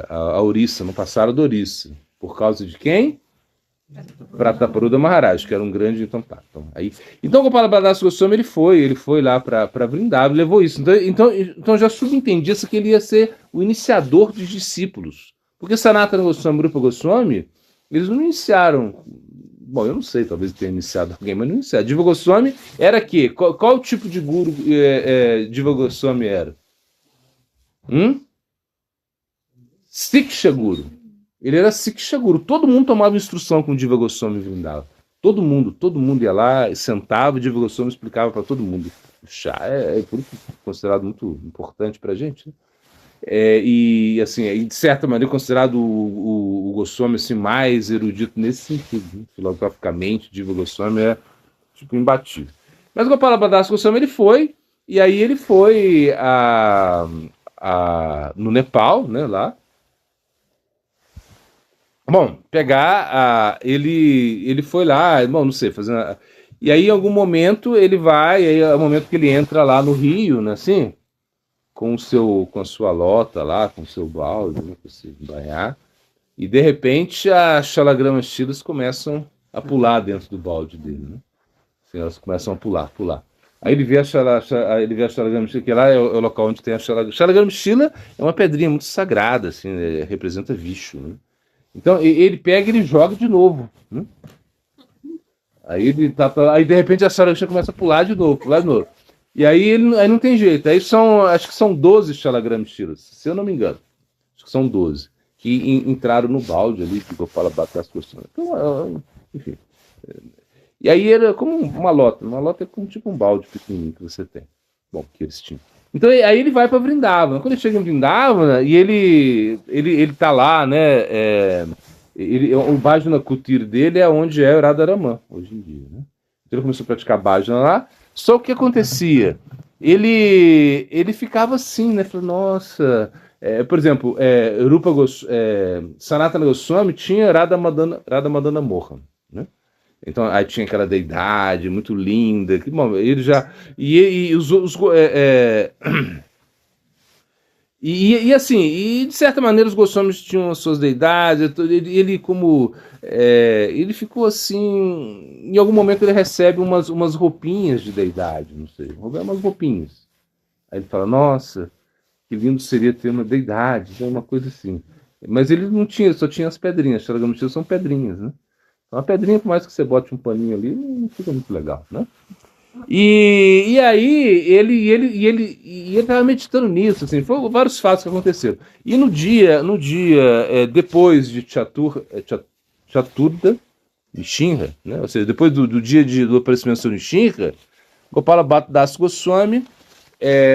a Orissa, não passaram da Orissa, por causa de quem? Prataparudra Maharaj, que era um grande, então Gopala Bhatta Goswami, ele foi lá para Vrindavan, levou isso, então já subentendia-se que ele ia ser o iniciador dos discípulos, Porque Sanatana Goswami e Rupa Goswami, eles não iniciaram. Bom, eu não sei, talvez tenha iniciado alguém, mas não iniciaram. Jiva Goswami era que? Qual tipo de guru Jiva Goswami era? Siksha Guru. Ele era Siksha Guru. Todo mundo tomava instrução com Jiva Goswami Vrindava. Todo mundo ia lá, sentava, Jiva Goswami explicava para todo mundo. O chá por isso considerado muito importante para a gente, né? E assim, de certa maneira considerado o Goswami assim, mais erudito nesse sentido, né? Filosoficamente, Jiva Goswami é tipo imbatível. Mas o Gopala Bhadas Goswami ele foi, e aí ele foi no Nepal, né, lá. Bom, ele foi lá, bom, não sei, fazendo. E aí, em algum momento, ele vai, aí é o momento que ele entra lá no rio, né, assim, com a sua lota lá, com o seu balde, né, para se banhar, e de repente as Shalagrama-shilas começam a pular dentro do balde dele, né? Assim, elas começam a pular. Aí ele vê a Shalagrama-shila, que lá é o local onde tem a Shalagrama-shila, é uma pedrinha muito sagrada, assim, representa Vishnu, né? Então ele pega e ele joga de novo, né? Aí aí de repente a Shalagrama começa a pular de novo. E aí não tem jeito. Aí acho que são 12 Shalagrama-shilas, se eu não me engano. Acho que são 12 que entraram no balde ali, que eu falo Bhadas Goswami. Então, enfim. E aí era como uma lota. Uma lota é como tipo um balde pequenininho que você tem. Bom, que eles tinham. Então aí ele vai para Vrindavana. Quando ele chega em Vrindavana, e ele tá lá, né? O Bhajana Kutir dele é onde é o Radharaman, hoje em dia, né? Então ele começou a praticar Bhajana lá. Só o que acontecia? Ele ficava assim, né? Falou, nossa. Por exemplo, Sanatana Goswami tinha Radha Madana Mohan, né? Então aí tinha aquela deidade muito linda. Que, bom, ele já. E assim, e de certa maneira os Goswamis tinham as suas deidades, ele como. Ele ficou assim. Em algum momento ele recebe umas roupinhas de deidade, não sei, umas roupinhas. Aí ele fala, nossa, que lindo seria ter uma deidade, uma coisa assim. Mas ele não tinha, só tinha as pedrinhas, Shalagamashila são pedrinhas, né? Então a pedrinha, por mais que você bote um paninho ali, não fica muito legal, né? E aí ele estava meditando nisso, assim, foram vários fatos que aconteceram. E no dia depois de Chaturda Nishinra, né? Ou seja, depois do dia do aparecimento do Nishinra, Gopala Bhadas Goswami,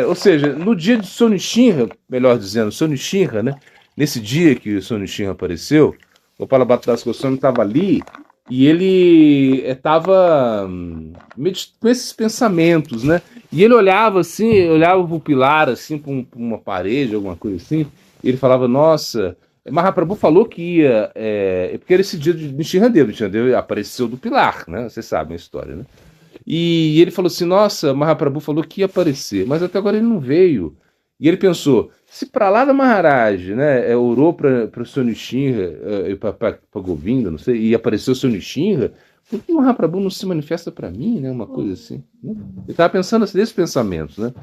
ou seja, no dia de Sonishinra, melhor dizendo, Sonishinra, né? Nesse dia que o Sonishinra apareceu, Gopala Bhadas Goswami estava ali e ele estava com esses pensamentos, né? E ele olhava assim, olhava para o pilar, assim, para uma parede, alguma coisa assim, e ele falava, nossa, Mahaprabhu falou que ia, porque era esse dia de Nishinradeva apareceu do pilar, né? Vocês sabem a história, né? E ele falou assim, nossa, Mahaprabhu falou que ia aparecer, mas até agora ele não veio. E ele pensou, se para lá da Maharaj, né, orou para o seu Nishinra, para Govinda, não sei, e apareceu o seu Nishinra, por que o Mahaprabhu não se manifesta para mim, né, uma coisa assim? Né? Ele estava pensando assim, desses pensamentos, né?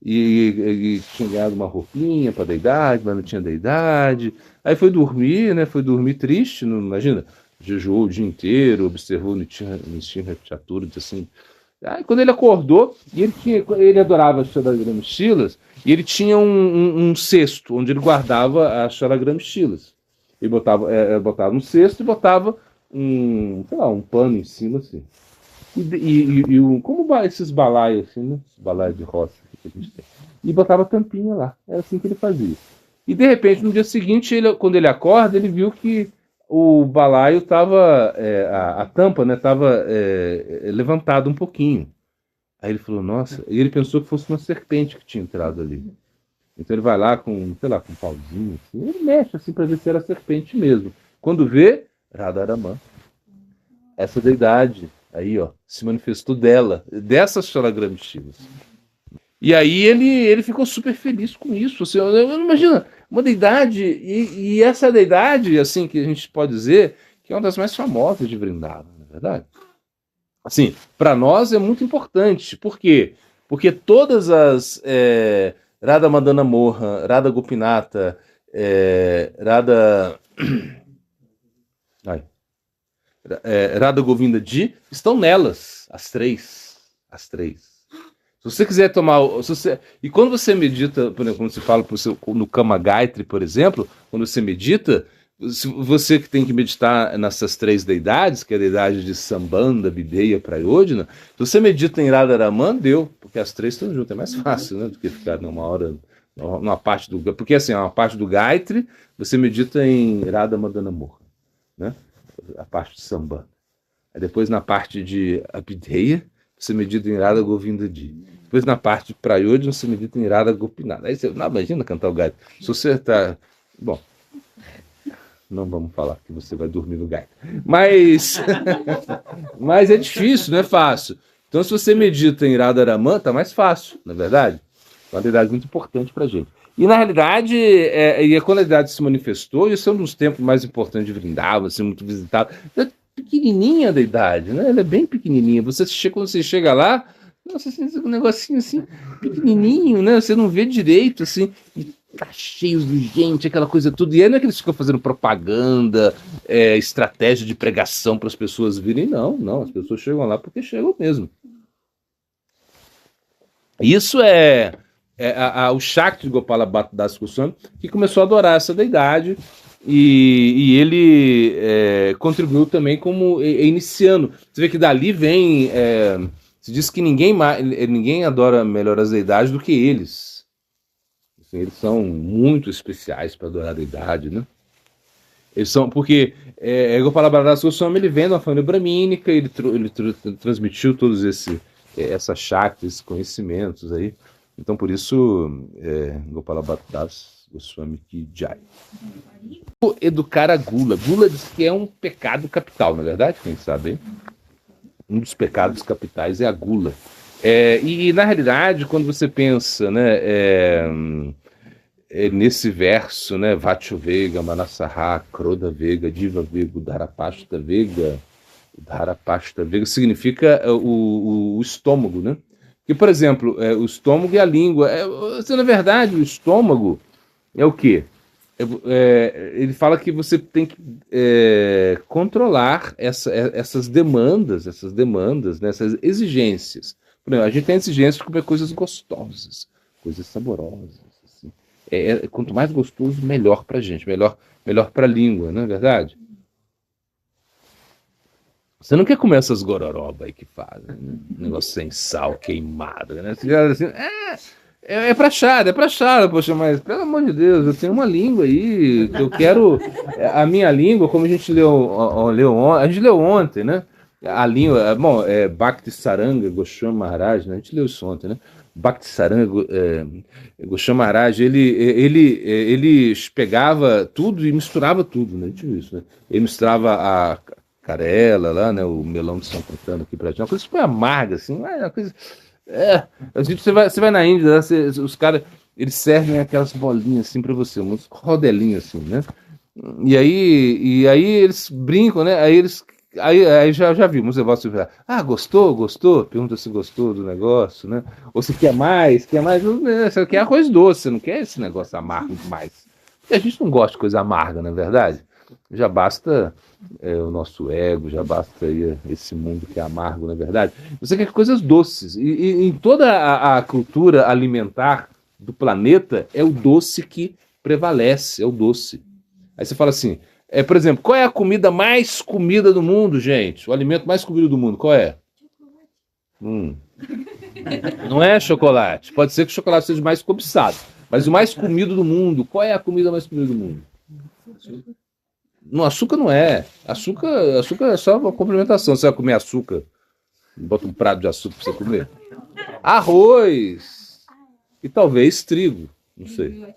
E tinha ganhado uma roupinha para deidade, mas não tinha deidade. Aí foi dormir, né? Foi dormir triste, não, imagina, jejuou o dia inteiro, observou Nishinra Chaturda, assim. Aí quando ele acordou, e ele adorava as Shalagrama-shilas, e ele tinha um cesto onde ele guardava as Shalagrama-shilas. Ele botava um cesto e botava um pano em cima, assim. Como esses balaios, assim, né? Esses balaios de roça que a gente tem. E botava tampinha lá. Era assim que ele fazia. E de repente, no dia seguinte, quando ele acorda, ele viu que o balaio estava, a tampa, né, estava levantada um pouquinho. Aí ele falou, nossa, e ele pensou que fosse uma serpente que tinha entrado ali. Então ele vai lá com, sei lá, com um pauzinho, assim, ele mexe assim para ver se era serpente mesmo. Quando vê, Radharaman, essa deidade aí, ó, se manifestou dessas Shalagrama-shilas. E aí ele ficou super feliz com isso. Assim, imagina, uma deidade, e essa deidade, assim, que a gente pode dizer que é uma das mais famosas de Vrindavan, não é verdade? Assim, para nós é muito importante. Por quê? Porque todas as Radha Madana Mohan, Radha Gopinata Radha, ai, Radha Govinda Ji, estão nelas, as três. Se você quiser tomar, e quando você medita, por exemplo, quando você fala no Kama Gayatri, por exemplo, quando você medita, você que tem que meditar nessas três deidades, que é a deidade de Sambandha, Videha, Prayodhana, se você medita em Radharaman, deu, porque as três estão juntas, é mais fácil, né, do que ficar numa hora, numa parte do, porque assim, uma parte do Gayatri, você medita em Radha Madana Moha, né, a parte de Sambandha. Aí depois na parte de Abhideya, você medita em Radha Govinda Ji. Depois na parte de Prayodhana, você medita em Radha Gopinath. Aí você, não, imagina cantar o Gayatri. Se você está... Bom, não vamos falar que você vai dormir no Gayatri. Mas é difícil, não é fácil. Então se você medita em Radharaman, está mais fácil, na verdade. É uma deidade muito importante para a gente. E na realidade, e quando a deidade se manifestou, isso é um dos templos mais importantes de Vrindavan, assim, muito visitado. Pequenininha da idade, né? Ela é bem pequenininha. Quando você chega lá, nossa, um negocinho assim, pequenininho, né? Você não vê direito, assim, e tá cheio de gente, aquela coisa tudo. E aí não é que eles ficam fazendo propaganda, estratégia de pregação para as pessoas virem. Não, as pessoas chegam lá porque chegam mesmo. Isso o Shakti de Gopala Bhatta Das Goswami, que começou a adorar essa deidade. E ele contribuiu também iniciando. Você vê que dali vem... se diz que ninguém adora melhor as deidades do que eles. Assim, eles são muito especiais para adorar a deidade, né? Eles são, porque Gopala Bhatta Das Goswami, ele vem de uma família bramínica, ele transmitiu todos essas Shaktis, esses conhecimentos aí. Então, por isso, Gopala Bhatta Das Goswami Ki Jai. Educar a gula. Gula diz que é um pecado capital, não é verdade? Quem sabe, hein? Um dos pecados capitais é a gula. E na realidade, quando você pensa, né, nesse verso, né, Vachu Vega, Manasaha, Kroda Vega, Diva Vega, Dharapashta Vega, significa o estômago, né? Que, por exemplo, o estômago e a língua. Na verdade, o estômago é o quê? Ele fala que você tem que controlar essas demandas, né, essas exigências. Por exemplo, a gente tem exigência de comer coisas gostosas, coisas saborosas. Assim. Quanto mais gostoso, melhor para a gente, melhor para a língua, não é verdade? Você não quer comer essas gororoba aí que fazem, né? Um negócio sem sal, queimado, né? Você já, assim, é pra chara, poxa, mas pelo amor de Deus, eu tenho uma língua aí, que eu quero. A minha língua, como a gente a gente leu ontem, né? A língua, bom, Bhakti Saranga Goswami Maharaj, né? A gente leu isso ontem, né? Bhakti Saranga Goswami Maharaj, ele pegava tudo e misturava tudo, né? A gente viu isso, né? Ele misturava a carela lá, né? O melão de São Caetano aqui pra gente, uma coisa super amarga, assim, uma coisa. Você vai na Índia, né, os caras, eles servem aquelas bolinhas assim pra você, uns rodelinhos assim, né? E aí eles brincam, né? Aí já vimos o negócio. Gostou? Pergunta se gostou do negócio, né? Ou se quer mais, você quer arroz doce, você não quer esse negócio amargo demais. E a gente não gosta de coisa amarga, não é verdade? Já basta o nosso ego, já basta esse mundo que é amargo, na verdade. Você quer coisas doces. E em toda a cultura alimentar do planeta, é o doce que prevalece, é o doce. Aí você fala assim, por exemplo, qual é a comida mais comida do mundo, gente? O alimento mais comido do mundo, qual é? Não é chocolate. Pode ser que o chocolate seja mais cobiçado. Mas o mais comido do mundo, qual é a comida mais comida do mundo? No açúcar não é. Açúcar é só uma complementação. Você vai comer açúcar, bota um prato de açúcar para você comer. Arroz e talvez trigo. Não sei.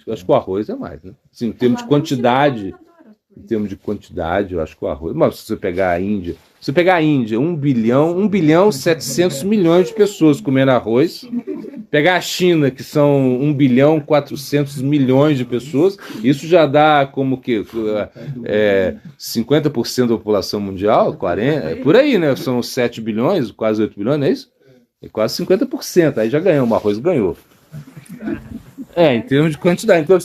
Acho que o arroz é mais, né? Assim, em termos de quantidade, eu acho que o arroz. Mas se você pegar a Índia, 1 bilhão 700 milhões de pessoas comendo arroz. Pegar a China, que são 1 bilhão 400 milhões de pessoas, isso já dá como que 50% da população mundial, 40%, por aí, né? São 7 bilhões, quase 8 bilhões, não é isso? É quase 50%, aí já ganhou, o arroz ganhou. Em termos de quantidade, então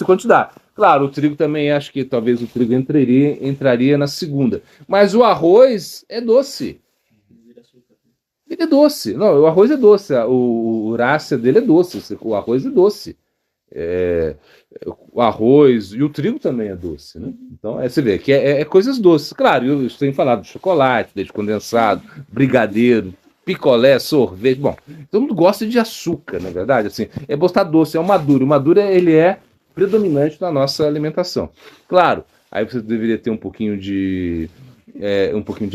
Claro, o trigo também, acho que talvez o trigo entraria na segunda. Mas o arroz é doce. Ele é doce. Não, o arroz é doce. O urácea dele é doce. O arroz é doce. É, o arroz e o trigo também é doce, né? Então, você vê que é coisas doces. Claro, eu tenho falado de chocolate, leite condensado, brigadeiro, picolé, sorvete. Bom, todo mundo gosta de açúcar, na verdade. Assim, é botar doce, é o maduro. O maduro, ele é predominante na nossa alimentação. Claro, aí você deveria ter um pouquinho de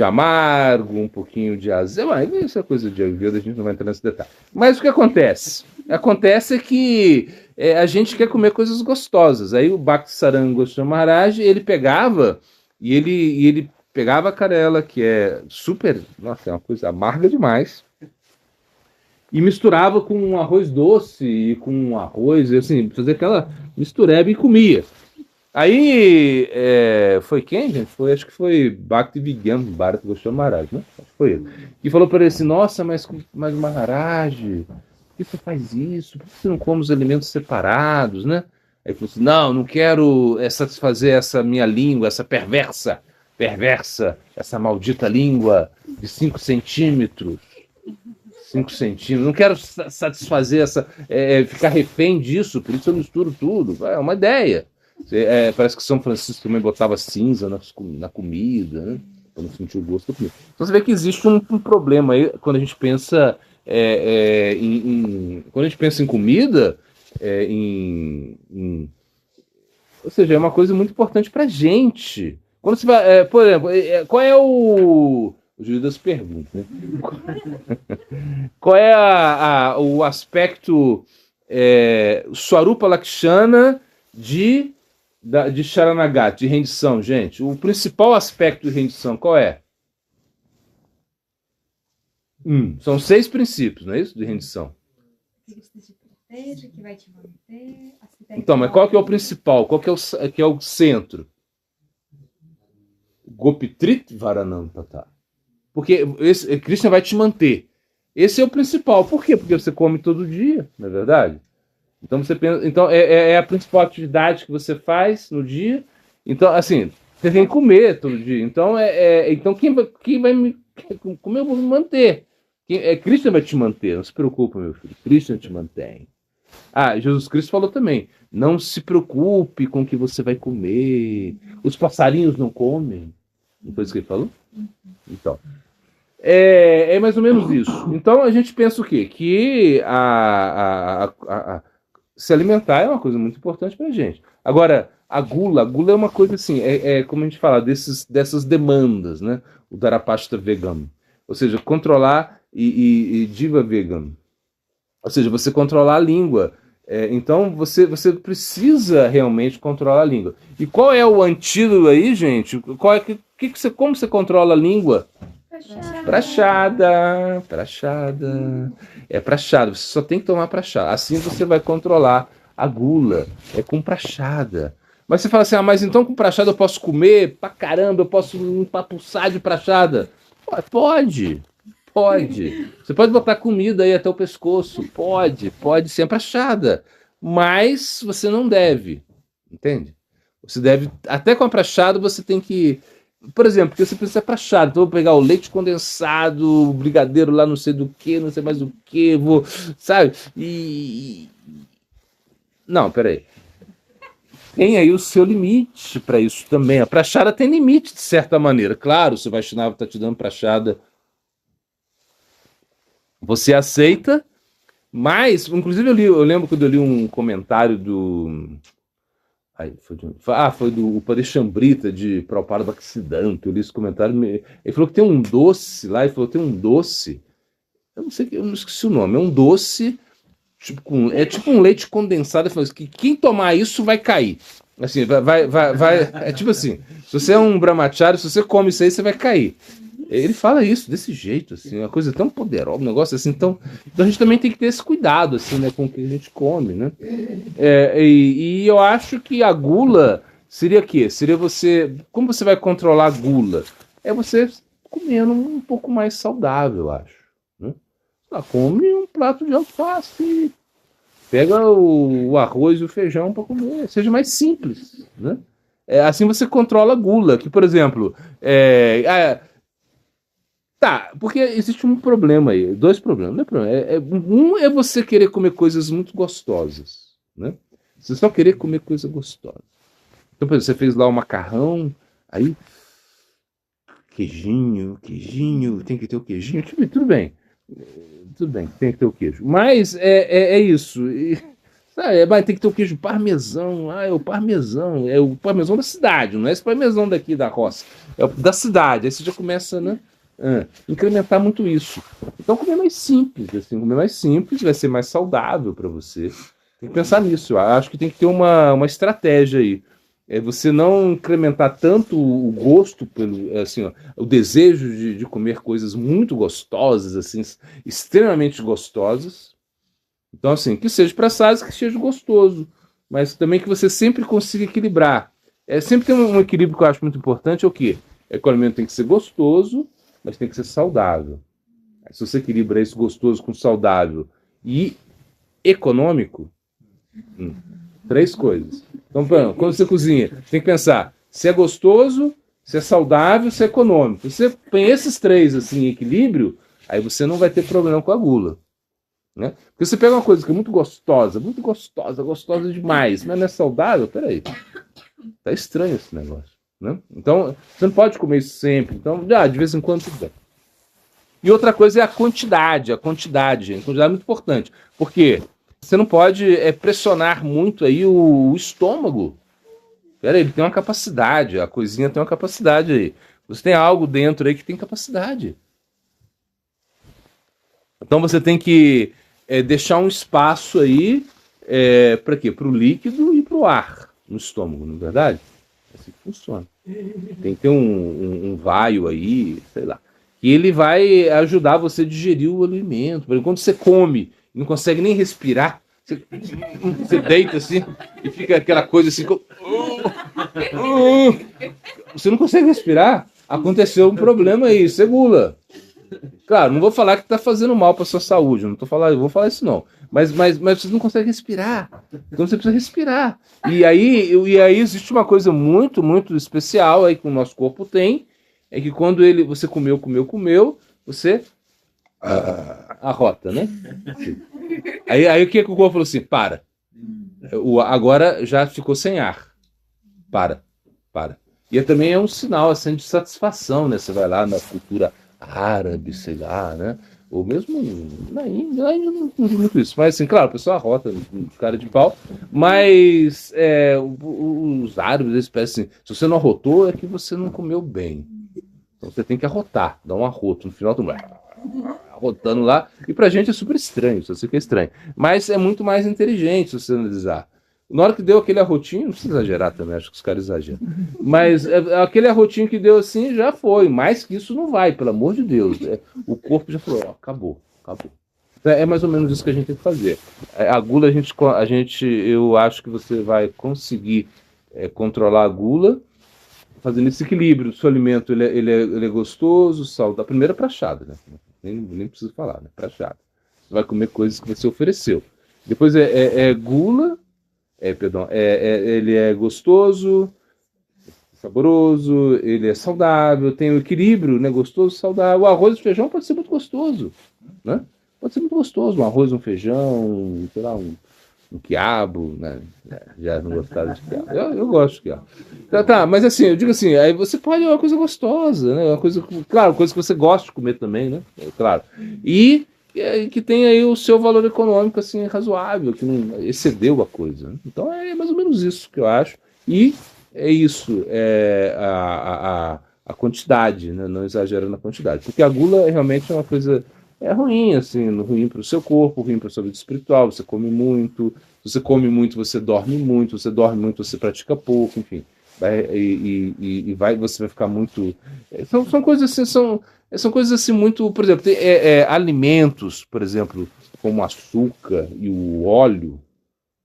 amargo, um pouquinho de azedo. Isso é coisa de Ayurveda, a gente não vai entrar nesse detalhe. Mas o que acontece? Acontece que a gente quer comer coisas gostosas. Aí o Bhakti Saranga Goswami Maharaj, ele pegava ele pegava a canela, que é super, nossa, é uma coisa amarga demais, e misturava com um arroz doce e com um arroz, assim, fazer aquela mistureba e comia. Aí, foi quem, gente? Acho que foi Bhakti Vigyan Bharata Goswami Maharaj, né? Acho que foi ele. E falou para ele assim, nossa, mas Maharaj, por que você faz isso? Por que você não come os alimentos separados, né? Aí ele falou assim, não quero satisfazer essa minha língua, essa perversa, essa maldita língua de 5 centímetros. 5 centímetros. Não quero satisfazer ficar refém disso, por isso eu misturo tudo. É uma ideia. Parece que São Francisco também botava cinza na comida, né? Para não sentir o gosto da comida. Então você vê que existe um problema aí quando a gente pensa quando a gente pensa em comida, ou seja, é uma coisa muito importante para a gente. Quando você vai, por exemplo, qual é o Judas pergunta, né? Qual é o aspecto Swarupa Lakshana de Sharanagati, de rendição, gente? O principal aspecto de rendição, qual é? São 6 princípios, não é isso? De rendição. Que vai te manter. Então, mas qual que é o principal? Qual que é o centro? Gopitrit Varanam Tata. Porque Krishna vai te manter. Esse é o principal. Por quê? Porque você come todo dia, não é verdade? Então você pensa, então é a principal atividade que você faz no dia. Então, assim, você tem que comer todo dia. Então, então quem vai me comer, eu vou me manter. Krishna vai te manter. Não se preocupa, meu filho. Krishna te mantém. Jesus Cristo falou também. Não se preocupe com o que você vai comer. Os passarinhos não comem. Não foi isso que ele falou? Então. É mais ou menos isso. Então a gente pensa o quê? Que se alimentar é uma coisa muito importante pra gente. Agora, a gula é uma coisa assim, como a gente fala, dessas demandas, né? O Dharapashta vegan. Ou seja, controlar e diva vegan. Ou seja, você controlar a língua. Então você precisa realmente controlar a língua. E qual é o antídoto aí, gente? Como você controla a língua? Prachada. É prachada, você só tem que tomar prachada. Assim você vai controlar a gula. É com prachada. Mas você fala assim, mas então com prachada eu posso comer pra caramba, eu posso empapuçar de prachada? Pode. Você pode botar comida aí até o pescoço. Pode ser prachada. Mas você não deve. Entende? Você deve, até com a prachada você tem que... Por exemplo, porque você precisa prachado, então eu vou pegar o leite condensado, o brigadeiro lá não sei do que, não sei mais do que, sabe? Não, peraí. Tem aí o seu limite para isso também. A prachada tem limite, de certa maneira. Claro, se o Vaishnava está te dando prachada, você aceita, mas, inclusive eu lembro quando eu li um comentário do... foi do Upadeshambrita de Prabhupada Bhaktisiddhanta. Eu li esse comentário. Ele falou que tem um doce lá. Ele falou que tem um doce. Eu não esqueci o nome. É um doce. Tipo um leite condensado. Ele falou que quem tomar isso vai cair. Assim, vai. É tipo assim: se você é um brahmachari, se você come isso aí, você vai cair. Ele fala isso desse jeito, assim, uma coisa tão poderosa, um negócio assim, então a gente também tem que ter esse cuidado, assim, né, com o que a gente come, né? E eu acho que a gula seria o quê? Seria você, como você vai controlar a gula? É você comendo um pouco mais saudável, eu acho, né? Come um prato de alface, Pega o arroz e o feijão para comer, seja mais simples, né? Assim você controla a gula, que, por exemplo, tá, porque existe um problema aí, dois problemas, não é problema. Um é você querer comer coisas muito gostosas, né? Você só querer comer coisa gostosa. Então, por exemplo, você fez lá o macarrão, aí queijinho, tem que ter o queijinho, tudo bem, tem que ter o queijo. Mas é isso. Mas tem que ter o queijo parmesão. É o parmesão da cidade, não é esse parmesão daqui da roça. É o da cidade. Aí você já começa, né? Incrementar muito isso. Então comer mais simples, assim, comer mais simples vai ser mais saudável para você. Tem que pensar nisso. Eu acho que tem que ter uma estratégia aí. Você não incrementar tanto o gosto pelo, assim, ó, o desejo de comer coisas muito gostosas, assim, extremamente gostosas. Então, assim, que seja para assado, que seja gostoso, mas também que você sempre consiga equilibrar. Sempre tem um equilíbrio que eu acho muito importante, é o quê? É que o alimento tem que ser gostoso, mas tem que ser saudável. Se você equilibra isso gostoso com saudável e econômico, três coisas. Então, quando você cozinha, tem que pensar se é gostoso, se é saudável, se é econômico. Se você põe esses três assim, em equilíbrio, aí você não vai ter problema com a gula. Né? Porque você pega uma coisa que é muito gostosa demais, mas não é saudável, peraí. Tá estranho esse negócio. Né? Então, você não pode comer isso sempre. Então, de vez em quando tudo bem. E outra coisa é a quantidade. A quantidade é muito importante. Porque você não pode pressionar muito aí o estômago. Peraí, ele tem uma capacidade. A coisinha tem uma capacidade aí. Você tem algo dentro aí que tem capacidade. Então você tem que deixar um espaço aí para quê? Para o líquido e para o ar no estômago, não é verdade? É assim que funciona. Tem que ter um vaio aí, sei lá, que ele vai ajudar você a digerir o alimento. Por exemplo, quando você come e não consegue nem respirar, você deita assim e fica aquela coisa assim. Você não consegue respirar? Aconteceu um problema aí, isso é gula. Claro, não vou falar que está fazendo mal para sua saúde, não vou falar isso não. Mas você não consegue respirar. Então você precisa respirar. E aí existe uma coisa muito, muito especial aí que o nosso corpo tem, é que quando você comeu, você arrota, né? Aí o que o corpo falou assim? Para. Agora já ficou sem ar. Para. E também é um sinal assim, de satisfação, né? Você vai lá na cultura árabe, sei lá, né? Ou mesmo na Índia não vi muito isso. Mas, assim, claro, o pessoal arrota, cara de pau. Mas os árabes, eles pensam assim, se você não arrotou, é que você não comeu bem. Então você tem que arrotar, dar um arroto no final do arrotando lá. E pra gente é super estranho, isso fica estranho. Mas é muito mais inteligente se você analisar. Na hora que deu aquele arrotinho, não precisa exagerar também, acho que os caras exageram. Mas aquele arrotinho que deu assim já foi. Mais que isso não vai, pelo amor de Deus. O corpo já falou, ó, acabou. É mais ou menos isso que a gente tem que fazer. A gula, eu acho que você vai conseguir controlar a gula fazendo esse equilíbrio. O seu alimento ele é gostoso, saudável. A primeira é prachada, né? Nem preciso falar, né? Prachada. Você vai comer coisas que você ofereceu. Depois gula. Ele é gostoso, saboroso, ele é saudável, tem o equilíbrio, né? Gostoso, saudável. O arroz e o feijão pode ser muito gostoso, né? Pode ser muito gostoso, um arroz, um feijão, sei lá, um quiabo, né? Já não gostava de quiabo. Eu gosto de quiabo. Tá, mas assim, eu digo assim, aí você pode uma coisa gostosa, né? Uma coisa, claro, coisa que você gosta de comer também, né? Claro. E que tem aí o seu valor econômico assim razoável, que não excedeu a coisa. Então é mais ou menos isso que eu acho. E é isso, a quantidade, né? Não exagerando na quantidade. Porque a gula realmente é uma coisa ruim, assim, ruim para o seu corpo, ruim para a sua vida espiritual, você come muito, se você come muito, você dorme muito, você pratica pouco, enfim. Você vai ficar muito. São coisas assim, são coisas assim muito, por exemplo, alimentos, por exemplo, como açúcar e o óleo.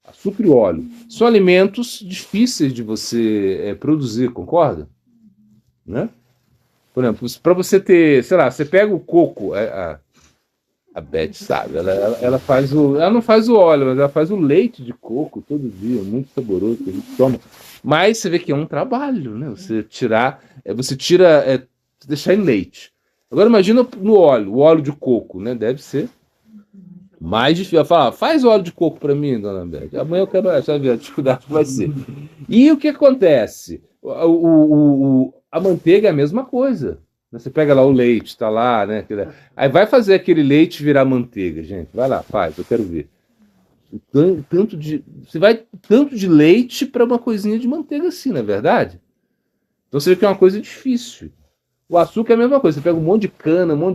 Açúcar e óleo são alimentos difíceis de você produzir, concorda? Né? Por exemplo, para você ter, sei lá, você pega o coco, A Beth sabe, ela faz ela não faz o óleo, mas ela faz o leite de coco todo dia, muito saboroso, que a gente toma. Mas você vê que é um trabalho, né? Você tirar, você tira, deixar em leite. Agora imagina no óleo, o óleo de coco, né? Deve ser mais difícil. Ela fala, faz óleo de coco para mim, dona Beth. Amanhã eu quero saber a dificuldade que vai ser. E o que acontece? A manteiga é a mesma coisa. Você pega lá o leite, tá lá, né? Aí vai fazer aquele leite virar manteiga, gente. Vai lá, faz, eu quero ver. Você vai tanto de leite para uma coisinha de manteiga assim, não é verdade? Então você vê que é uma coisa difícil. O açúcar é a mesma coisa. Você pega um monte de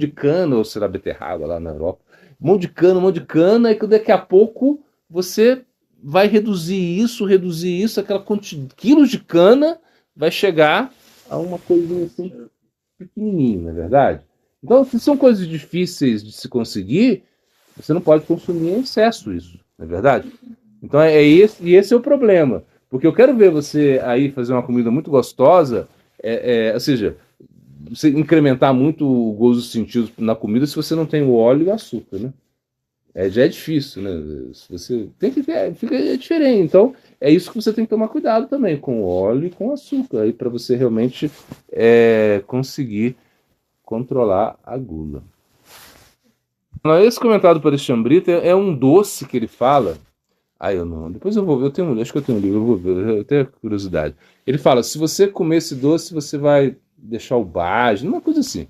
cana, ou será beterraba lá na Europa, um monte de cana, e daqui a pouco você vai reduzir isso, aquela quantidade, quilos de cana vai chegar a uma coisinha assim pequenininha, não é verdade? Então, se são coisas difíceis de se conseguir, você não pode consumir em excesso isso, não é verdade? Então esse é o problema. Porque eu quero ver você aí fazer uma comida muito gostosa, ou seja, você incrementar muito o gosto dos sentidos na comida se você não tem o óleo e o açúcar, né? Já é difícil, né? Se você tem que ter, fica diferente. Então, é isso que você tem que tomar cuidado também, com o óleo e com o açúcar, aí para você realmente conseguir controlar a gula. Esse comentário para este Ambrita é um doce que ele fala. Eu não. Depois eu vou ver. Acho que eu tenho um livro, eu vou ver. Eu tenho curiosidade. Ele fala: se você comer esse doce, você vai deixar o bage, uma coisa assim.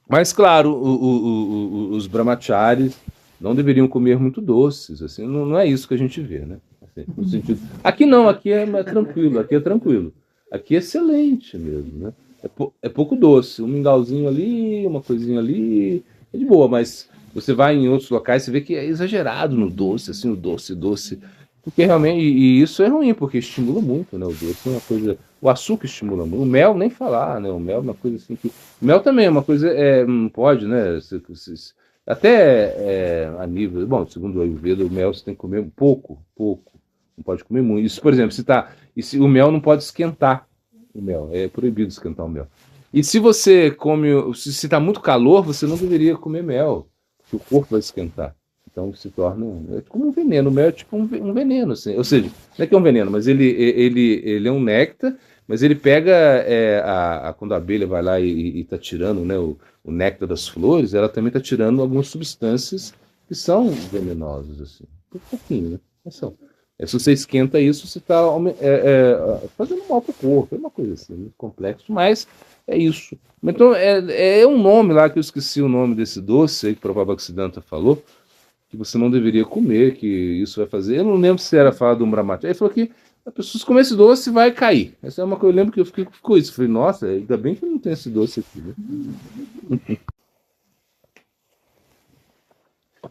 Mas, claro, os brahmacharis não deveriam comer muito doces. Assim, não é isso que a gente vê, né? Assim, no sentido... Aqui não, aqui é tranquilo, aqui é tranquilo. Aqui é excelente mesmo, né? É pouco doce, um mingauzinho ali, uma coisinha ali, é de boa, mas você vai em outros locais, você vê que é exagerado no doce, assim, o doce. Porque realmente, e isso é ruim, porque estimula muito, né? O doce é uma coisa. O açúcar estimula muito. O mel, nem falar, né? O mel é uma coisa assim que. O mel também é uma coisa. Não pode, né? Até a nível. Bom, segundo o Ayurveda, o mel você tem que comer pouco. Não pode comer muito. Isso, por exemplo, o mel não pode esquentar o mel. É proibido esquentar o mel. E se você come. Se está muito calor, você não deveria comer mel, porque o corpo vai esquentar. Então se torna como um veneno. O mel é tipo um veneno, assim. Ou seja, não é que é um veneno, mas ele é um néctar, mas ele pega quando a abelha vai lá e está tirando, né, o néctar das flores, ela também está tirando algumas substâncias que são venenosas, assim. Um pouquinho, né? Se você esquenta isso, você está fazendo mal para o corpo. É uma coisa assim, muito complexo, mas é isso. Então, é um nome lá que eu esqueci o nome desse doce aí que o Prabhupada Bhaktisiddhanta falou, que você não deveria comer, que isso vai fazer. Eu não lembro se era falado do Brahmacharya. Ele falou que a pessoa, se comer esse doce, vai cair. Essa é uma coisa, eu lembro que eu fiquei com isso. Eu falei, nossa, ainda bem que não tem esse doce aqui, né?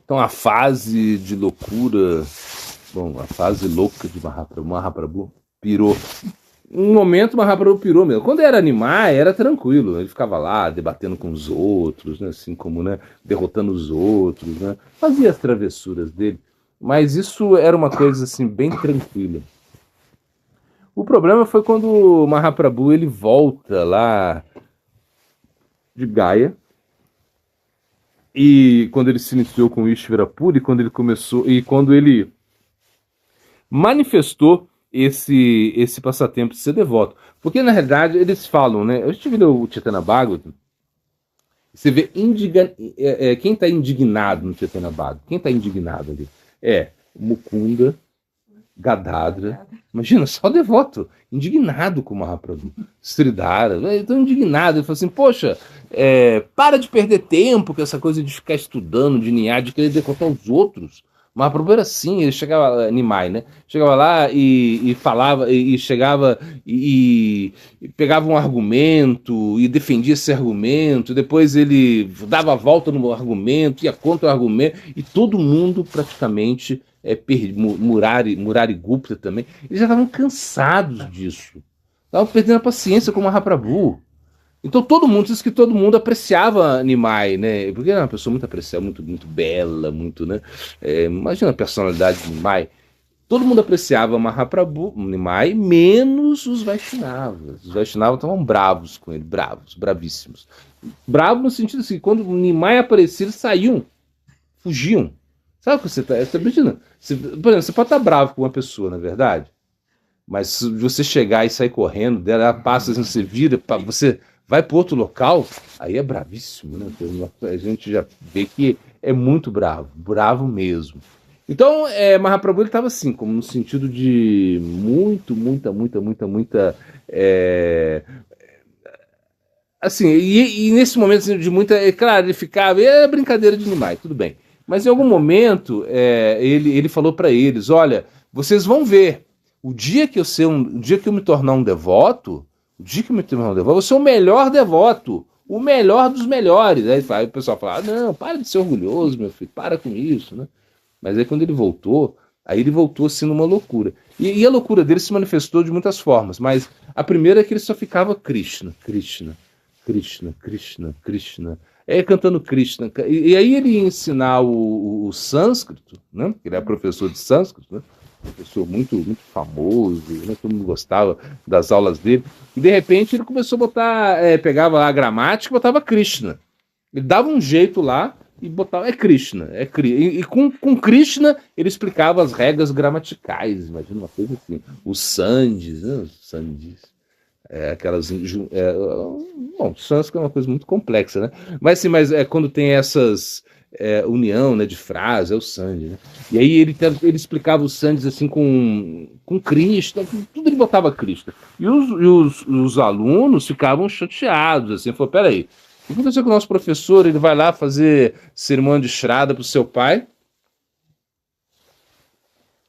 Então, a fase de loucura, a fase louca de Mahaprabhu pirou. Um momento, Mahaprabhu pirou mesmo. Quando era animal, era tranquilo. Ele ficava lá debatendo com os outros, né? Assim como, né? Derrotando os outros, né? Fazia as travessuras dele. Mas isso era uma coisa assim bem tranquila. O problema foi quando o Mahaprabhu ele volta lá de Gaia. E quando ele se iniciou com o Ishvara Puri, quando ele manifestou esse passatempo de ser devoto. Porque, na realidade, eles falam, né? A gente viu o Chaitanya Bhagavatam, você vê quem está indignado no Chaitanya Bhagavatam? Quem está indignado ali? Mukunda, Gadadra. Imagina, só devoto, indignado com o Mahaprabhu. Sridhara, tão indignado. Ele falou assim, poxa, para de perder tempo com essa coisa de ficar estudando, de ninhar, de querer derrotar os outros. O Mahaprabhu era assim, ele chegava, Nimai, né? Chegava lá e falava, e chegava e pegava um argumento e defendia esse argumento, depois ele dava a volta no argumento, ia contra o argumento, e todo mundo praticamente, Murari Gupta também, eles já estavam cansados disso. Estavam perdendo a paciência com o Mahaprabhu. Então diz que todo mundo apreciava Nimai, né? Porque era uma pessoa muito apreciada, muito, muito bela, muito, né? Imagina a personalidade de Nimai. Todo mundo apreciava Mahaprabhu, Nimai, menos os Vaishnavas. Os Vaishnavas estavam bravos com ele, bravos, bravíssimos. Bravos no sentido assim, quando o Nimai aparecia, eles saíam, fugiam. Sabe o que você está imaginando? Por exemplo, você pode estar bravo com uma pessoa, na verdade, mas se você chegar e sair correndo dela, ela passa, assim, você vira, você vai para outro local, aí é bravíssimo, né? A gente já vê que é muito bravo, bravo mesmo. Então, Mahaprabhu ele estava assim, como no sentido de muita. Assim, e nesse momento assim, de muita. Claro, ele ficava. É brincadeira de animais, tudo bem. Mas em algum momento, ele falou para eles: olha, vocês vão ver, o dia que eu me tornar um devoto, eu vou ser o melhor devoto. O melhor dos melhores. Aí o pessoal fala: não, para de ser orgulhoso, meu filho, para com isso, né? Mas aí quando ele voltou assim numa loucura. E a loucura dele se manifestou de muitas formas, mas a primeira é que ele só ficava Krishna, Krishna, Krishna, Krishna, Krishna. Cantando Krishna. E aí ele ia ensinar o sânscrito, né? Ele é professor de sânscrito, né? Professor muito famoso, né? Todo mundo gostava das aulas dele. E de repente ele começou a botar, pegava lá a gramática e botava Krishna. Ele dava um jeito lá e botava, Krishna. E com Krishna ele explicava as regras gramaticais, imagina uma coisa assim. Os sandhis, né? Os sandhis. Bom, sânscrito é uma coisa muito complexa, né? Mas assim, quando tem essas união, né, de frases, é o sandhi, né? E aí ele explicava os sandhis assim com Krishna, tudo ele botava Krishna. E os alunos ficavam chateados, assim, falou, peraí, o que aconteceu com o nosso professor? Ele vai lá fazer cerimônia de Shraddha para o seu pai,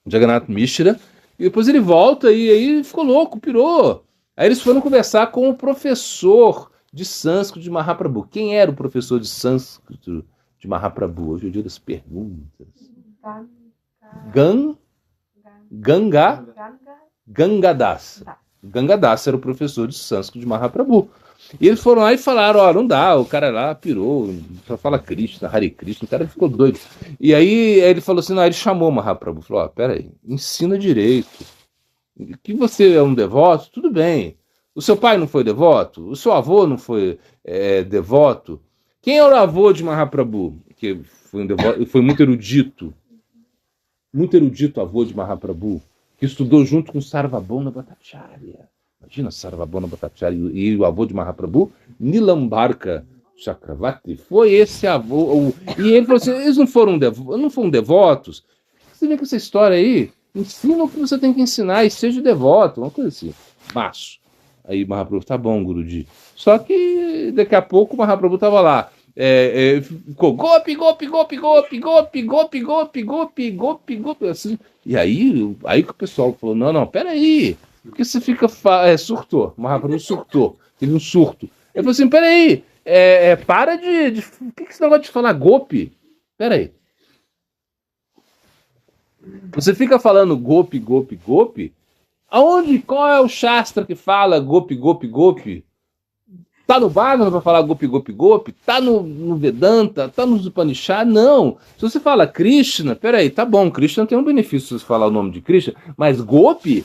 Jagannath Mishra, e depois ele volta e aí ficou louco, pirou. Aí eles foram conversar com o professor de sânscrito de Mahaprabhu. Quem era o professor de sânscrito de Mahaprabhu? Hoje é o dia das perguntas. Gangadasa. Gangadasa era o professor de sânscrito de Mahaprabhu. E eles foram lá e falaram, ó, não dá, o cara lá pirou, só fala Krishna, Hare Krishna, o cara ficou doido. E aí ele falou assim, não, ele chamou o Mahaprabhu, falou, ó, peraí, ensina direito. Que você é um devoto, tudo bem. O seu pai não foi devoto? O seu avô não foi devoto? Quem era o avô de Mahaprabhu? Que foi um devoto, foi muito erudito avô de Mahaprabhu, que estudou junto com Sarvabhauma Bhattacharya. Imagina Sarvabhauma Bhattacharya e o avô de Mahaprabhu, Nilambarka Chakravarti, foi esse avô. E ele falou assim, eles não foram devotos? Você vê com essa história aí? Ensina o que você tem que ensinar e seja devoto, uma coisa assim. Maço. Aí Mahaprabhu, tá bom, Guruji. Só que daqui a pouco o Mahaprabhu tava lá. Ficou gopi, gopi, gopi, gopi, gopi, gopi, gopi, gopi, gopi, gopi, assim. E aí que o pessoal falou, não, peraí. Por que você fica... surtou. O Mahaprabhu surtou. Teve um surto. Ele falou assim, peraí. Para de... Por que esse negócio de falar gopi? Peraí. Você fica falando gopi, gopi, gopi. Qual é o Shastra que fala gopi, gopi, gopi? Tá no Bhagavad para falar gopi, gopi, gopi? Tá no Vedanta? Tá nos Upanishads? Não. Se você fala Krishna, peraí, tá bom, Krishna tem um benefício se você falar o nome de Krishna, mas gopi?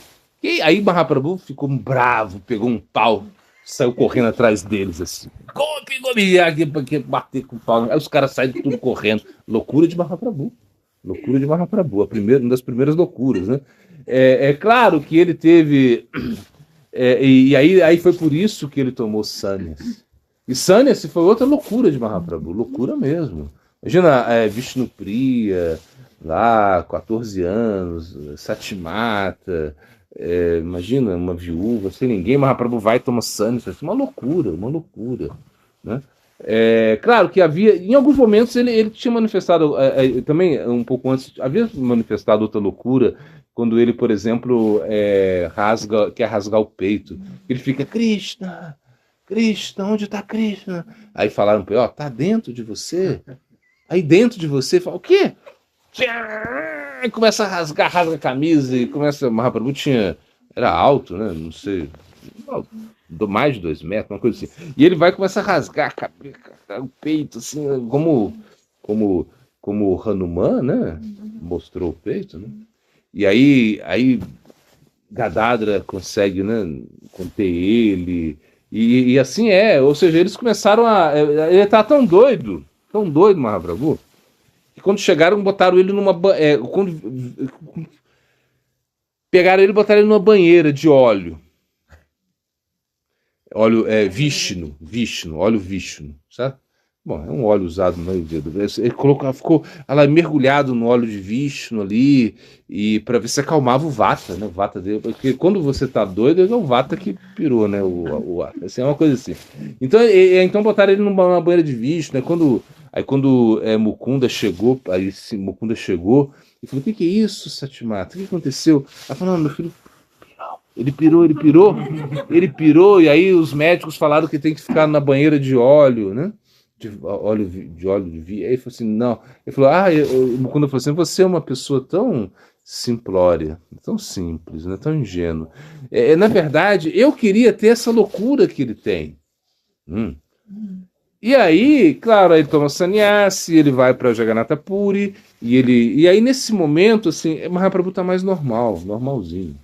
Aí Mahaprabhu ficou bravo, pegou um pau, saiu correndo atrás deles assim. Gopi, gopi, aqui bater com o pau. Aí os caras saem tudo correndo. Loucura de Mahaprabhu. Loucura de Mahaprabhu, uma das primeiras loucuras, né? Claro que ele teve... e aí foi por isso que ele tomou sannyas. E sannyas foi outra loucura de Mahaprabhu, loucura mesmo. Imagina Vishnupriya, lá, 14 anos, Satimata, imagina uma viúva, sem ninguém, Mahaprabhu vai e toma sannyas, uma loucura, né? Claro que havia, em alguns momentos ele tinha manifestado, também um pouco antes, havia manifestado outra loucura, quando ele, por exemplo, quer rasgar o peito. Ele fica, Krishna, onde está Krishna? Aí falaram para ele, tá dentro de você? Aí dentro de você, fala, o quê? E começa a rasga a camisa, e começa, Mahaprabhu era alto, né, não sei, mais de 2 metros, uma coisa assim. E ele vai começar a rasgar o peito, assim, como Hanuman, né? Mostrou o peito, né? E aí Gadadra consegue, né, conter ele, e assim ou seja, eles começaram ele tá tão doido, Mahaprabhu, que quando chegaram, botaram ele pegaram ele e botaram ele numa banheira de óleo, óleo Vishnu, sabe? Bom, é um óleo usado na maioria do Brasil. Ele ficou ela mergulhado no óleo de Vishnu ali, e para ver se acalmava o Vata, né? O Vata dele, porque quando você tá doido, é o Vata que pirou, né? O Vata. Assim, é uma coisa assim. Então botaram ele numa banheira de Vishnu, né? Quando Mukunda chegou, Mukunda chegou e falou: o que é isso, Satimata? O que aconteceu? Ela falou: não, meu filho, ele pirou, e aí os médicos falaram que tem que ficar na banheira de óleo, né? De óleo de vinho. Aí ele falou assim, não. Ele falou, o Mukunda falou assim, você é uma pessoa tão simplória, tão simples, né? Tão ingênua. Na verdade, eu queria ter essa loucura que ele tem. E aí, claro, ele toma sannyasi, ele vai para Jagannatha Puri, e aí nesse momento, assim, Mahaprabhu tá mais normalzinho.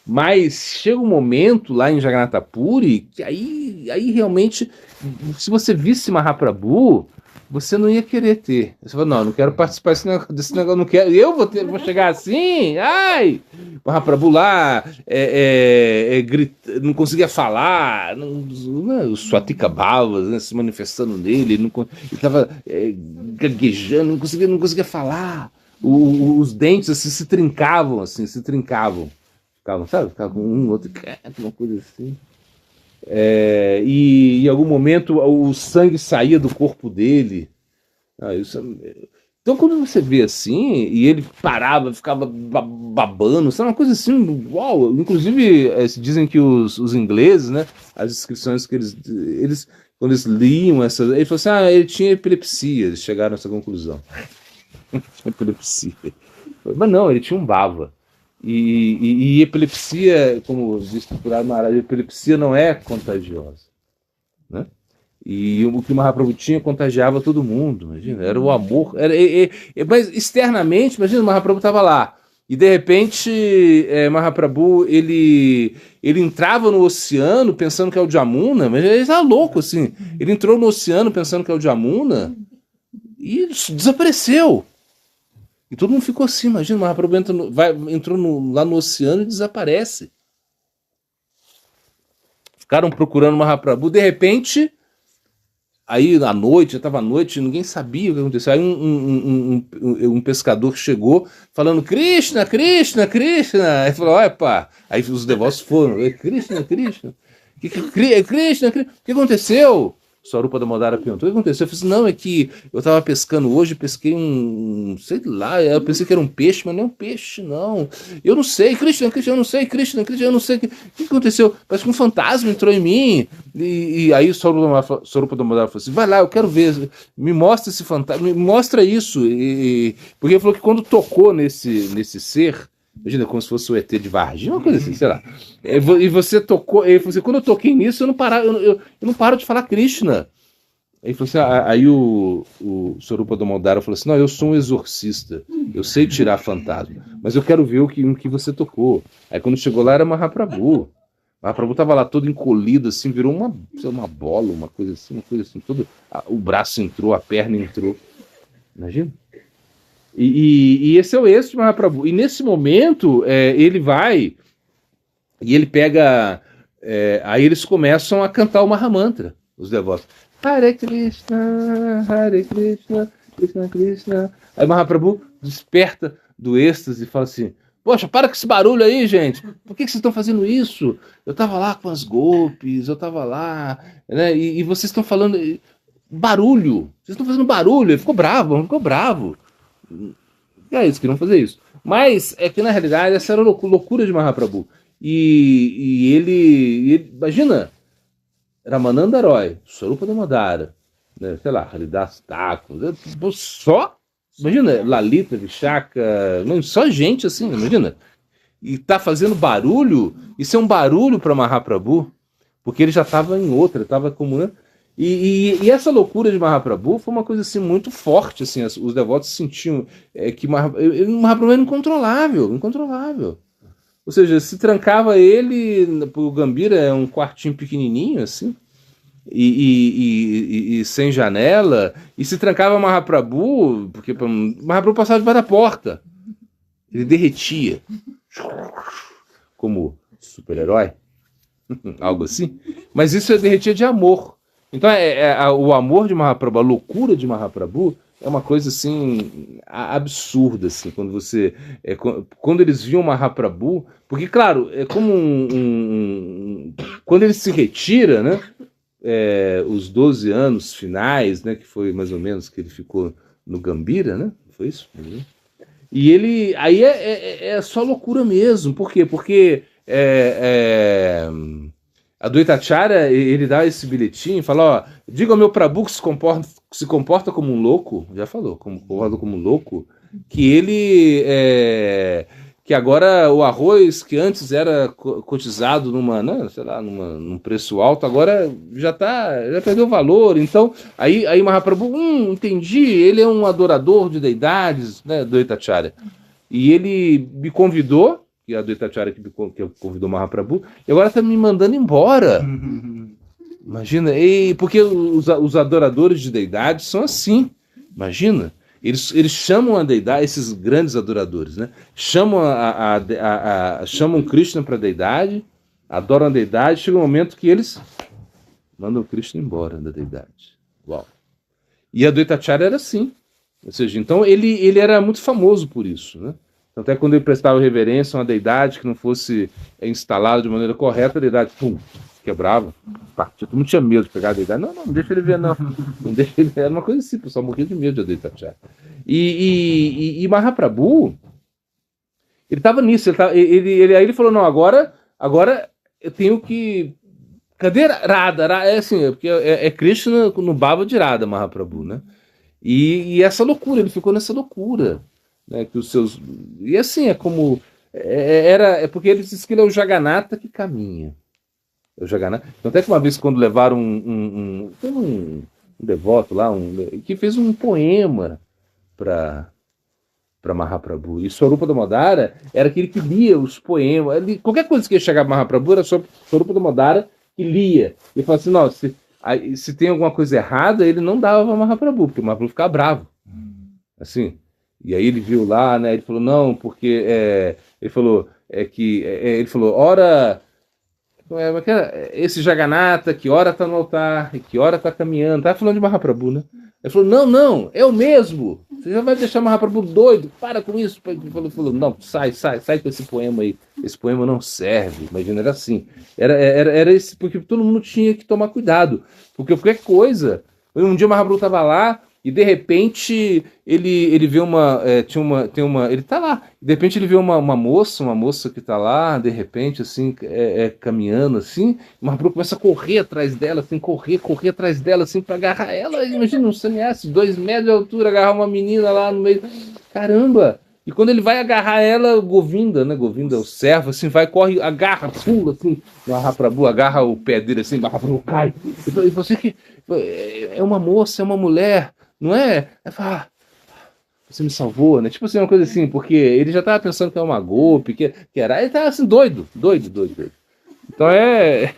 Mas chega um momento lá em Jagannatha Puri que aí realmente, se você visse Mahaprabhu, você não ia querer ter. Você fala, não quero participar desse negócio, não quero. Vou chegar assim, ai! Mahaprabhu lá não conseguia falar, os Swatika Bhavas, né, se manifestando nele, ele estava gaguejando, não conseguia falar. Os dentes assim, se trincavam. Ficava com um, outro, uma coisa assim. E em algum momento o sangue saía do corpo dele. Então, quando você vê assim, e ele parava, ficava babando, sabe, uma coisa assim, uau! Inclusive, dizem que os ingleses, né, as descrições que eles quando eles liam essas. Ele falou assim: ele tinha epilepsia, eles chegaram a essa conclusão. Epilepsia. Mas não, ele tinha um bava. E epilepsia, como disse o Purana Maharaj, epilepsia não é contagiosa, né? E o que o Mahaprabhu tinha contagiava todo mundo, imagina, era o amor. Mas externamente, imagina, o Mahaprabhu estava lá, e de repente Mahaprabhu ele entrava no oceano pensando que é o Jamuna, mas ele estava louco, assim. Ele entrou no oceano pensando que é o Jamuna e desapareceu. E todo mundo ficou assim, imagina, o Mahaprabhu entrou lá no oceano e desaparece. Ficaram procurando o Mahaprabhu, de repente, aí à noite, já estava à noite, ninguém sabia o que aconteceu. Aí um pescador chegou falando, Krishna, Krishna, Krishna. Aí falou, olha pá. Aí os devotos foram, Krishna, Krishna. Krishna, o que aconteceu? Swarupa Damodara perguntou, o que aconteceu? Eu falei assim, não, é que eu estava pescando hoje, pesquei sei lá, eu pensei que era um peixe, mas não é um peixe, não. Eu não sei, Krishna, eu não sei, Krishna, eu não sei. O que aconteceu? Parece que um fantasma entrou em mim. E aí o Swarupa Damodara falou assim, vai lá, eu quero ver, me mostra esse fantasma, me mostra isso. Porque ele falou que quando tocou nesse ser, imagina, como se fosse o ET de Varginha, uma coisa assim, sei lá. E você tocou, ele falou assim, quando eu toquei nisso, eu não paro de falar Krishna. Aí falou assim, aí o Swarupa Damodara falou assim, não, eu sou um exorcista, eu sei tirar fantasma, mas eu quero ver o que você tocou. Aí quando chegou lá era Mahaprabhu. Mahaprabhu estava lá todo encolhido, assim, virou uma bola, uma coisa assim, todo, o braço entrou, a perna entrou. Imagina? E esse é o êxito de Mahaprabhu. E nesse momento, ele vai e ele pega. Aí eles começam a cantar o Mahamantra, os devotos. Hare Krishna, Krishna Krishna. Aí Mahaprabhu desperta do êxtase e fala assim: poxa, para com esse barulho aí, gente. Por que vocês estão fazendo isso? Eu estava lá com as golpes, eu estava lá, né? E vocês estão falando barulho. Vocês estão fazendo barulho. Ele ficou bravo. E eles queriam fazer isso. Mas é que na realidade essa era a loucura de Mahaprabhu. E ele imagina, Ramananda Roy, Swarupa Damodara, né, sei lá, Haridas Thakur, só, imagina, Lalita, Vishaka, só gente assim, imagina. E tá fazendo barulho, isso é um barulho para Mahaprabhu, porque ele já estava em outra, estava como, né? E essa loucura de Mahaprabhu foi uma coisa assim muito forte, assim, os devotos sentiam que Mahaprabhu era incontrolável, incontrolável. Ou seja, se trancava ele, o Gambira é um quartinho pequenininho, assim, e sem janela, e se trancava Mahaprabhu, porque Mahaprabhu passava debaixo da porta, ele derretia, como super-herói, algo assim, mas isso derretia de amor. Então o amor de Mahaprabhu, a loucura de Mahaprabhu é uma coisa assim absurda, assim, quando você quando eles viam Mahaprabhu, porque claro, é como quando ele se retira, né, os 12 anos finais, né, que foi mais ou menos que ele ficou no Gambira, né, foi isso? E ele aí é só loucura mesmo. Por quê? Porque a Dvaitacharya, ele dá esse bilhetinho e fala, ó, diga ao meu Prabhu que se comporta como um louco, já falou, comporta como um louco, que ele, que agora o arroz que antes era cotizado num preço alto, agora já perdeu valor. Então, aí Mahaprabhu, entendi, ele é um adorador de deidades, né, Dvaitacharya. E ele me convidou, que é a Dvaitacharya que convidou Mahaprabhu, e agora está me mandando embora. Imagina, porque os adoradores de deidades são assim, imagina. Eles chamam a deidade, esses grandes adoradores, né? Chamam chamam Krishna para a deidade, adoram a deidade, chega um momento que eles mandam o Krishna embora da deidade. Uau. E a Dvaitacharya era assim. Ou seja, então ele era muito famoso por isso, né? Até quando ele prestava reverência a uma deidade que não fosse instalada de maneira correta, a deidade, pum, quebrava, partia. Todo mundo tinha medo de pegar a deidade. Não deixa ele ver, não. Não deixa ele ver. Era uma coisa assim, o pessoal morria de medo de Dvaitacharya. E Mahaprabhu, ele estava nisso. Aí ele falou, não, agora eu tenho que... Cadê Radha? É assim, porque é Krishna no baba de Radha, Mahaprabhu, né? E essa loucura, ele ficou nessa loucura, né, que os seus... E assim, é como... É porque ele diz que ele é o Jagannatha que caminha. É o Jagannatha. Então, até que uma vez, quando levaram um devoto lá, que fez um poema para Mahaprabhu. E Swarupa Damodara era aquele que lia os poemas. Qualquer coisa que ia chegar para Mahaprabhu era Swarupa Damodara que lia. E falava assim, não, se tem alguma coisa errada, ele não dava para Mahaprabhu, porque o Mahaprabhu ficava bravo. Assim... E aí ele viu lá, né? Ele falou, não, porque ele falou ele falou, ora, esse Jagannatha, que ora está no altar, e que ora está caminhando, tá falando de Mahaprabhu, né? Ele falou, não, é o mesmo. Você já vai deixar Mahaprabhu doido, para com isso. Ele falou, não, sai com esse poema aí. Esse poema não serve. Imagina, era assim. Era esse, porque todo mundo tinha que tomar cuidado. Porque qualquer coisa, um dia Mahaprabhu estava lá, e de repente ele vê ele tá lá, de repente ele vê uma moça que tá lá, de repente assim, caminhando assim, o Mahaprabhu começa a correr atrás dela, assim, correr atrás dela, assim, para agarrar ela. Imagina um sannyasi, 2 metros de altura, agarrar uma menina lá no meio, caramba! E quando ele vai agarrar ela, Govinda, né? Govinda, o servo, assim, vai, corre, agarra, pula, assim, o Mahaprabhu agarra o pé dele, assim, o Mahaprabhu cai. E você que é uma moça, é uma mulher, não é? Você me salvou, né? Tipo assim, uma coisa assim, porque ele já estava pensando que era uma golpe, que era. Ele estava assim, doido. Então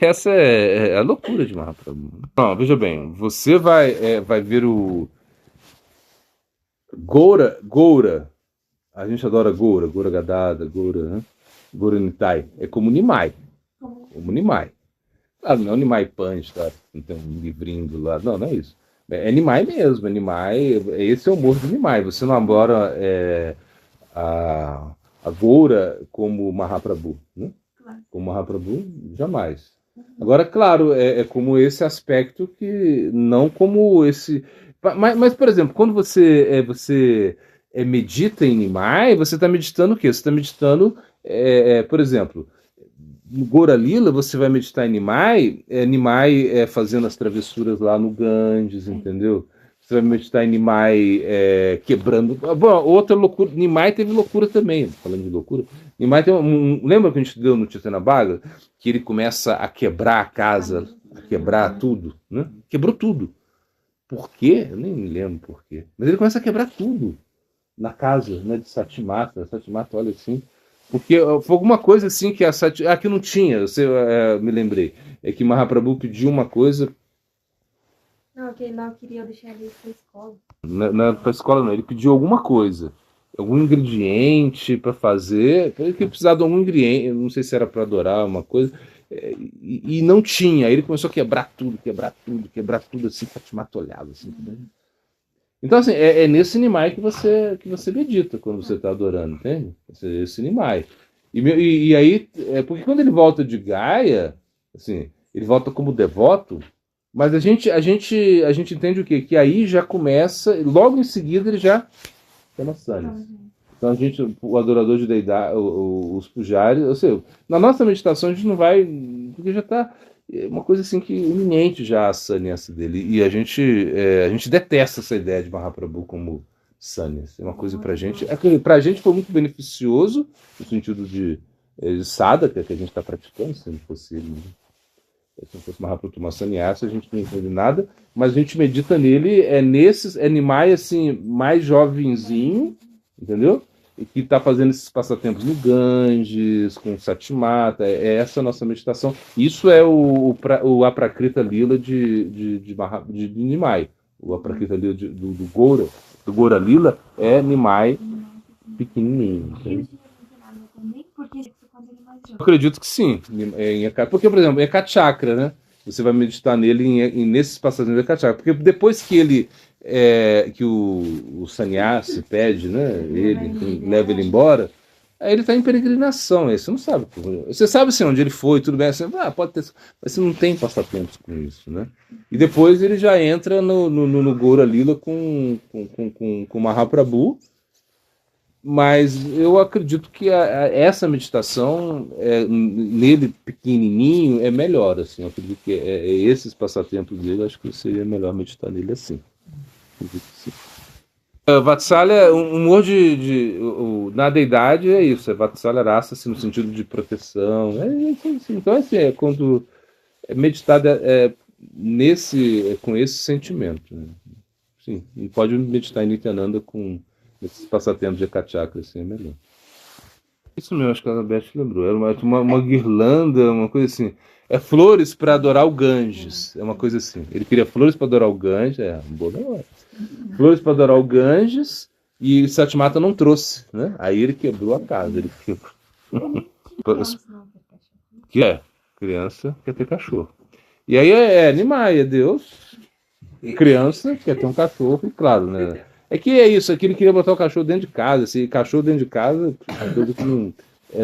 essa é a loucura de Mahaprabhu. Não, veja bem, você vai ver o Goura. A gente adora Goura Gadada, Goura, né? Goura Nitai. É como Nimai. Como Nimai. Claro, não é o Nimai Punch, tá? Não tem um livrinho do lado. Não é isso. É Nimai mesmo, esse é o humor do Nimai. Você não adora a Goura como Mahaprabhu, né? Claro. Como Mahaprabhu, jamais. Agora, claro, é como esse aspecto que não como esse... Mas por exemplo, quando você medita em Nimai, você está meditando o quê? Você está meditando, por exemplo... No Goura Lila, você vai meditar em Nimai, Nimai fazendo as travessuras lá no Ganges, entendeu? Você vai meditar em Nimai quebrando... Bom, outra loucura... Nimai teve loucura também, falando de loucura. Nimai tem lembra que a gente deu no Chaitanya Bhagavata? Que ele começa a quebrar a casa. quebrar tudo, né? Quebrou tudo. Por quê? Eu nem me lembro por quê. Mas ele começa a quebrar tudo na casa, né, de Satimata. Satimata olha assim. Porque foi alguma coisa assim que que não tinha, me lembrei. É que Mahaprabhu pediu uma coisa. Não, que ele não queria deixar ele ir pra escola. Não é para escola, não. Ele pediu alguma coisa. Algum ingrediente para fazer. Ele precisava de algum ingrediente. Não sei se era para adorar uma coisa. E não tinha. Aí ele começou a quebrar tudo, quebrar tudo assim, olhava assim. Então, assim, é nesse Nimai que você medita quando você está adorando, entende? Esse Nimai. E aí, porque quando ele volta de Gaia, assim, ele volta como devoto, mas a gente entende o quê? Que aí já começa, logo em seguida ele já chama Sannyas. Então o adorador de deidade, os pujaris, ou seja, na nossa meditação a gente não vai, porque já está uma coisa assim que iminente já a sannyasa dele. E a gente detesta essa ideia de Mahaprabhu como sannyasa. É uma coisa pra gente, pra gente foi muito beneficioso, no sentido de sadhaka que a gente está praticando, se não fosse ele, né? Se não fosse Mahaprabhu tomar sannyasa, a gente não entende nada, mas a gente medita nele, nesses animais assim, mais jovenzinho, entendeu? E que está fazendo esses passatempos no Ganges, com o Satimata, essa a nossa meditação. Isso é o Aprakrita Lila de Nimai. O Aprakrita Lila do Goura Lila é Nimai pequenininho. Eu acredito que sim. Porque, por exemplo, Eka Chakra, né? Você vai meditar nele nesses passatempos de Eka Chakra. Porque depois que ele que o sannyasi pede, né? Ele leva ele embora. Aí ele está em peregrinação, aí você não sabe. Você sabe assim, onde ele foi, tudo bem, assim, pode ter, mas você não tem passatempos com isso, né? E depois ele já entra no Goura Lila com Mahaprabhu, mas eu acredito que essa meditação nele pequenininho é melhor, assim. Eu acredito que esses passatempos dele, acho que seria melhor meditar nele assim. Vatsalya, um humor na deidade é isso, Vatsalya raça assim, no sentido de proteção. Então, assim, quando é meditado com esse sentimento. Né? Sim, e pode meditar em Nityananda com esses passatempos de Ekachakra, assim, é melhor. Isso mesmo, acho que a Anabeth lembrou. Era uma guirlanda, uma coisa assim. É flores para adorar o Ganges. É uma coisa assim. Ele queria flores para adorar o Ganges. Boa hora. Flores para adorar o Ganges. E Satimata não trouxe, né? Aí ele quebrou a casa. Ele quebrou. Criança quer ter cachorro. E aí Nimai, é Deus. Criança quer ter um cachorro, e claro, né? Que é isso, ele queria botar o cachorro dentro de casa. Esse cachorro dentro de casa é coisa que não,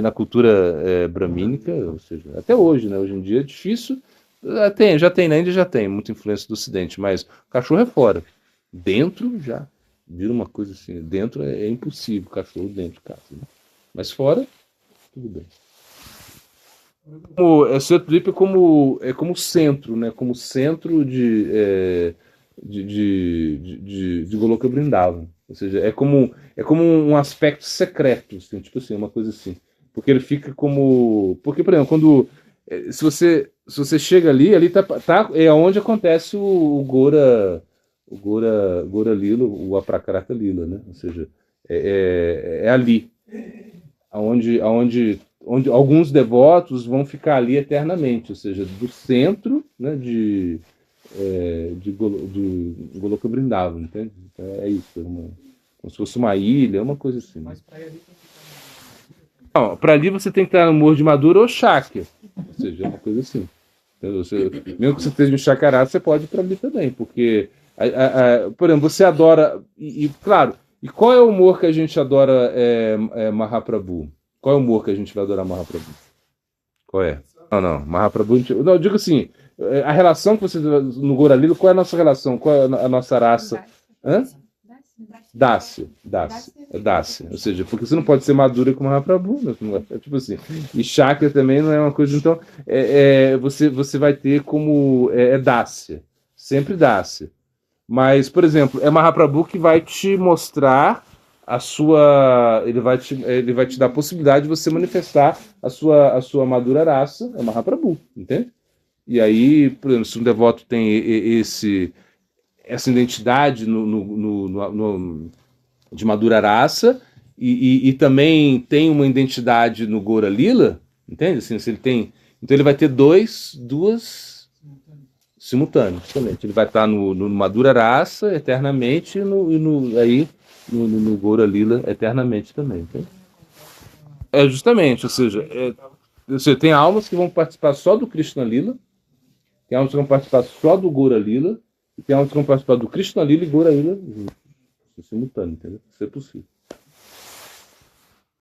na cultura bramínica, ou seja, até hoje, né? Hoje em dia é difícil. Já tem, na Índia já tem muita influência do Ocidente, mas cachorro é fora. Dentro já vira uma coisa assim. Dentro é impossível cachorro dentro de casa. Né? Mas fora, tudo bem. O Satudvipa é como centro, né? Como centro de Goloka Vrindavan. Ou seja, é como um aspecto secreto, assim, tipo assim, uma coisa assim. Porque ele fica como. Porque, por exemplo, se você chega ali é onde acontece o Gora Lila, o Aprakrata Lila, né? Ou seja, é ali. Onde alguns devotos vão ficar ali eternamente, ou seja, do centro, né, de Goloka Vrindavan, entende? Então é isso, como se fosse uma ilha, uma coisa assim. Mas para ali você tem que estar no Morro de Madura ou Shakya, ou seja, é uma coisa assim. Mesmo que você esteja em Chacará, você pode ir para ali também, porque, por exemplo, você adora, claro, e qual é o humor que a gente adora Mahaprabhu? Qual é o humor que a gente vai adorar Mahaprabhu? Qual é? Não, Mahaprabhu... Não, eu digo assim, a relação que você... No Goura Lila, qual é a nossa relação? Qual é a nossa raça? Hã? Dácia. Ou seja, porque você não pode ser madura com Mahaprabhu. Tipo assim. E Shakya também não é uma coisa... Então, você vai ter como... Dácia. Sempre Dácia. Mas, por exemplo, é Mahaprabhu que vai te mostrar ele vai te dar a possibilidade de você manifestar a sua madura raça, é Mahaprabhu, entende? E aí, por exemplo, se um devoto tem essa identidade de Madhura Rasa e também tem uma identidade no Gaura Lila, entende? Assim, se ele tem, então ele vai ter duas simultâneos, justamente. Ele vai estar no Madhura Rasa eternamente no Gaura Lila eternamente também, entende? Justamente, ou seja, você tem almas que vão participar só do Krishna Lila, tem almas que vão participar só do Gaura Lila, e tem almas que vão participar do Krishna Lila e Gaura Lila simultâneo, entendeu? Isso é possível.